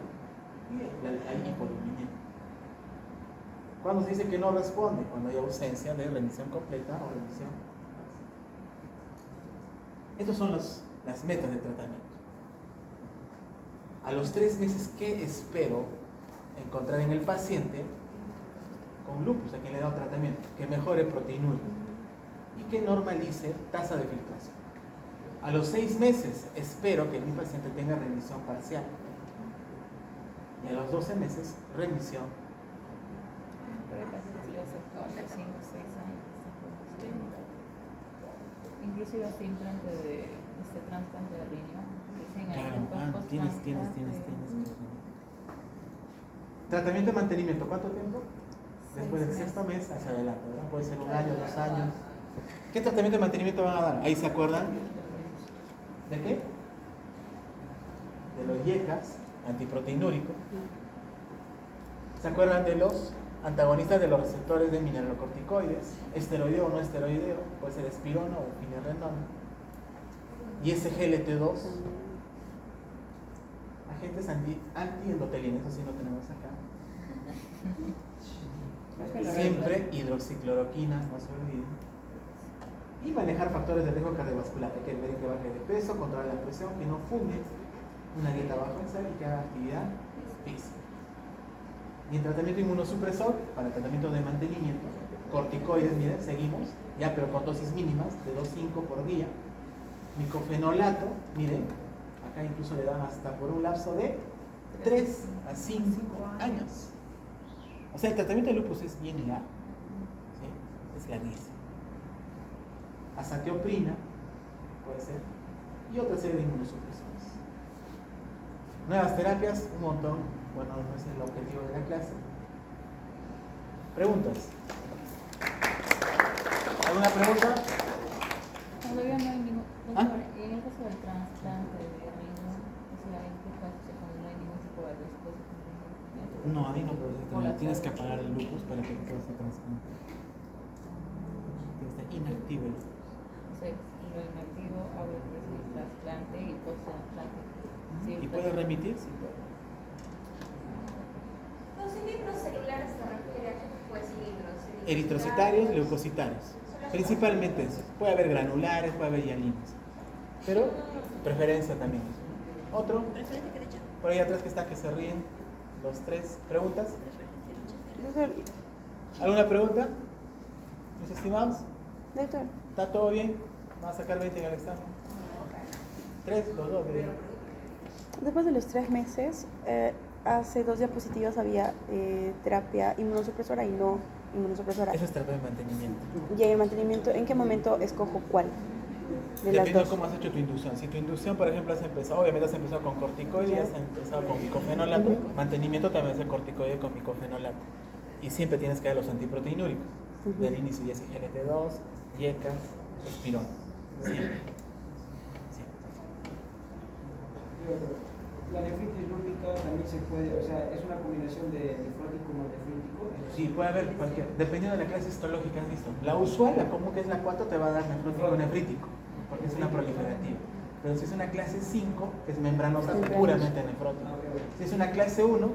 y hay hipoluminemia. Cuando se dice que no responde, cuando hay ausencia de remisión completa o remisión parcial. Estas son las metas de tratamiento. A los 3 meses, ¿qué espero encontrar en el paciente con lupus, a quien le he dado tratamiento? Que mejore proteinuria y que normalice tasa de filtración. A los 6 meses espero que mi paciente tenga remisión parcial y a los 12 meses remisión. Pero hay pacientes que le hacen 4, 5, 6 años. Inclusive hasta implante de trasplante de riñón. Claro, tienes. Tratamiento de mantenimiento, ¿cuánto tiempo? Después del 6.º mes hacia adelante, ¿verdad? Puede ser 1 año, 2 años. ¿Qué tratamiento de mantenimiento van a dar? ¿Ahí se acuerdan? ¿De qué? De los YECAS, antiproteinúrico. ¿Se acuerdan de los antagonistas de los receptores de mineralocorticoides? Esteroideo o no esteroideo, puede ser espirona o finerenona. Y SGLT2, agentes antiendotelinas, eso sí no tenemos acá. Siempre hidroxicloroquina, no se olviden. Y manejar factores de riesgo cardiovascular. Hay que ver que baje de peso, controlar la presión, que no fume, una dieta baja en sal y que haga actividad física. Y en tratamiento inmunosupresor, para tratamiento de mantenimiento, corticoides, miren, seguimos, ya pero con dosis mínimas de 2,5 por día. Micofenolato, miren, acá incluso le dan hasta por un lapso de 3 a 5 años. O sea, el tratamiento de lupus es bien largo, ¿sí? Es larguísimo. Azatioprina, puede ser, y otra serie de inmunosupresores. Nuevas terapias, un montón. Bueno, no es el objetivo de la clase. ¿Preguntas? ¿Alguna pregunta? Todavía no hay ningún. ¿Ah? En el caso del trasplante de riñón, o sea, ¿en qué caso cuando no hay ningún tipo de respuesta? No, ahí no puedes hacer. Tienes que apagar el lupus para que puedas hacer trasplante. Está inactivo el lupus. O sea, lo inactivo hago el trasplante y post-trasplante. Sí, ¿Y puede remitir? Sí, puede. Los cilindros celulares se refiere a qué tipo de cilindros. Eritrocitarios, leucocitarios. Principalmente eso. Puede haber granulares, puede haber hialinos. Pero preferencia también. Otro. Por ahí atrás que está, que se ríen. Los 3. ¿Preguntas? ¿Alguna pregunta? ¿Mis estimados? Doctor. ¿Está todo bien? ¿Va a sacar 20 en el examen? 3, los dos. Después de los 3 meses, hace 2 diapositivas había terapia inmunosupresora y no inmunosupresora. Eso es terapia de mantenimiento. Y en el mantenimiento, ¿en qué momento escojo cuál de las Depende de dos? cómo has hecho tu inducción. Si tu inducción, por ejemplo, has empezado, obviamente has empezado con corticoide y has empezado con micofenolato. Mantenimiento también es el corticoide con micofenolato. Y siempre tienes que dar los antiproteinúricos. Del inicio ya es GLT2, IECAS, espirón. Siempre. La nefritis lúpica también se puede, o sea, es una combinación de nefrótico y nefrítico. Sí, puede haber cualquier, dependiendo de la clase histológica, has visto. La usual, la común que es la 4, te va a dar nefrótico nefrítico, porque es una proliferativa. Pero si es una clase 5, que es membranosa, puramente nefrótico. Si es una clase 1,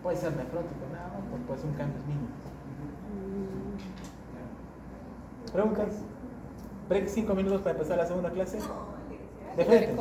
puede ser nefrótico, nada más, pues son cambios mínimos. ¿Preguntas? Break 5 minutos para empezar la segunda clase. De frente.